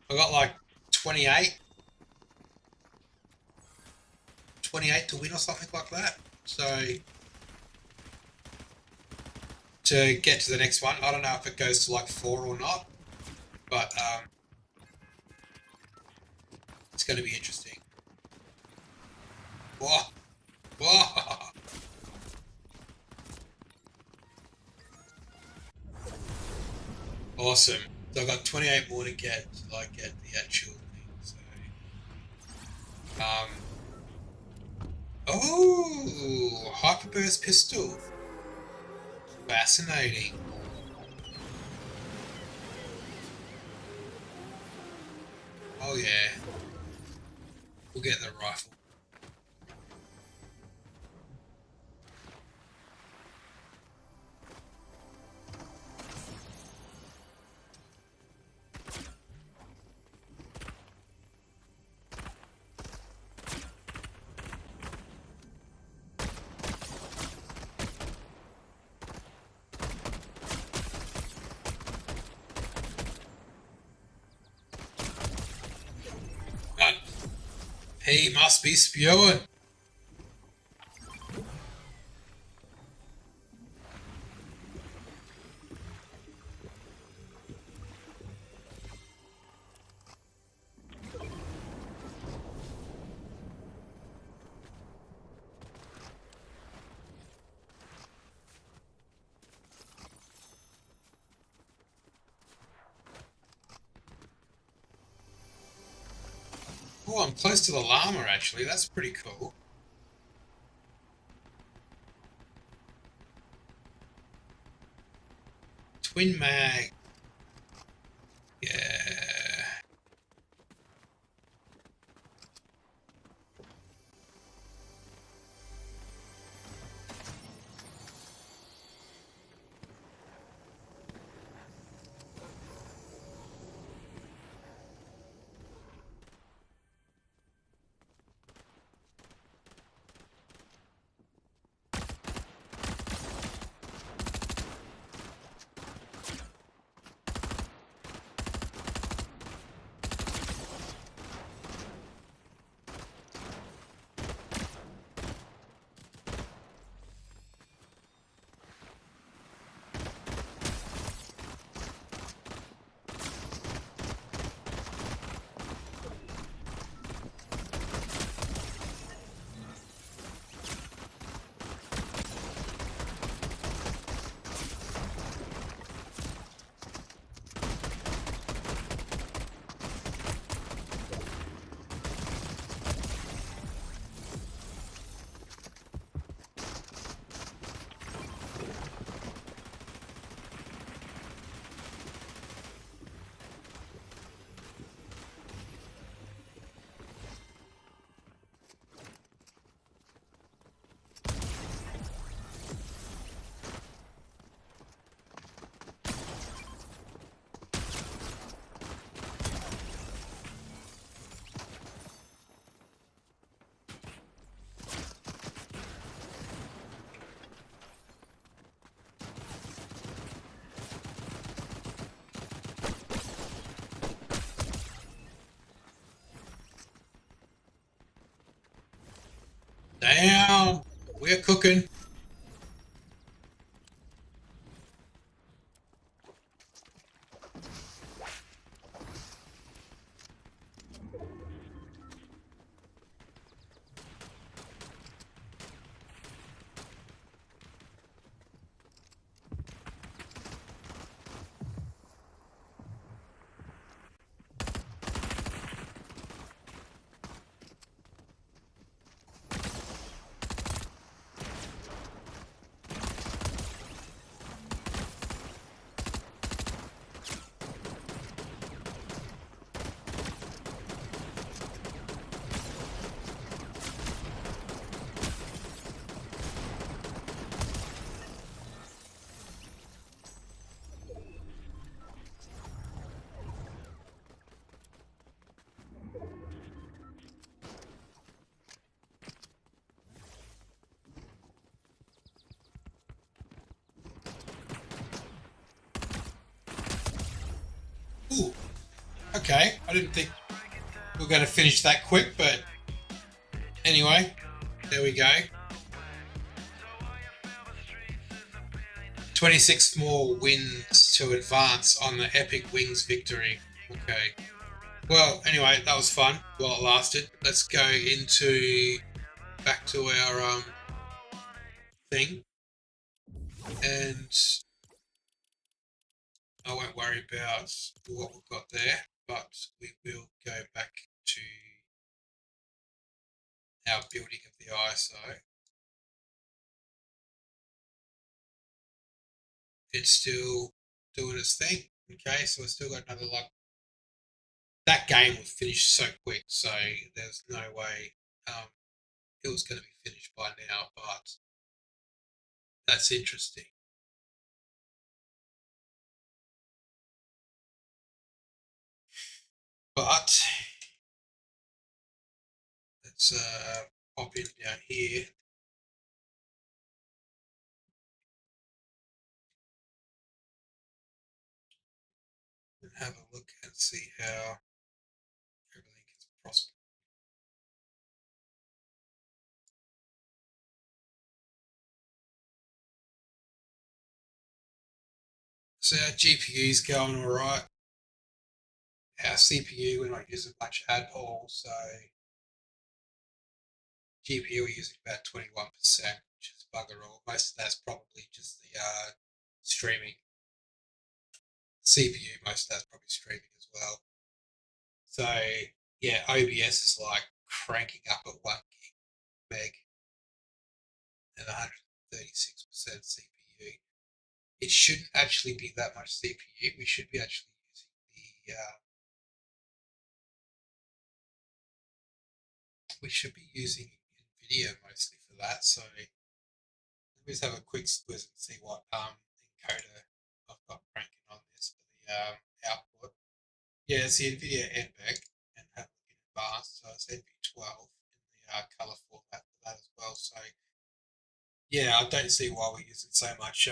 I got like 28 to win or something like that. So to get to the next one, I don't know if it goes to like 4 or not, but it's going to be interesting. Whoa! Whoa! Awesome. So I've got 28 more to get till I get the actual thing. So, oh, hyperburst pistol. Fascinating. Oh yeah. We'll get the rifle. He must be spewing. Oh, I'm close to the llama actually. That's pretty cool. Twin mag. Yeah. Damn, we're cooking. Ooh, okay. I didn't think we were going to finish that quick, but anyway, there we go. 26 more wins to advance on the Epic Wings victory. Okay. Well, anyway, that was fun while it lasted. Let's go into back to our thing, and I won't worry about what we've got there, but we will go back to our building of the ISO. It's still doing its thing. Okay, so we've still got another that game was finished so quick, so there's no way it was going to be finished by now, but that's interesting. But let's pop in down here. And have a look and see how everything is prospered. So our GPU is going all right. Our CPU, we're not using much at all, so GPU we're using about 21%, which is bugger all. Most of that's probably just the streaming. CPU, most of that's probably streaming as well. So yeah, OBS is like cranking up at 1 meg and 136% CPU. It shouldn't actually be that much CPU. We should be actually using the we should be using NVIDIA mostly for that. So let me just have a quick squiz and see what encoder I've got cranking on this for the output. Yeah, it's the NVIDIA NVEC and have it in advanced. So it's NV12 in the color format for that as well. So yeah, I don't see why we're using so much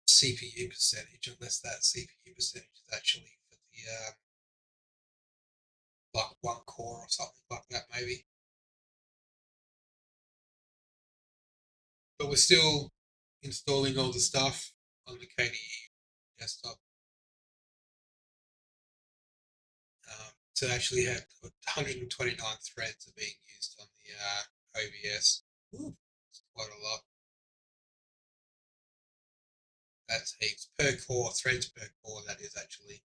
CPU percentage unless that CPU percentage is actually for the like 1 core or something like that maybe. But we're still installing all the stuff on the KDE desktop. To actually have 129 threads are being used on the OBS. Ooh, that's quite a lot. That's heaps per core, threads per core, that is actually.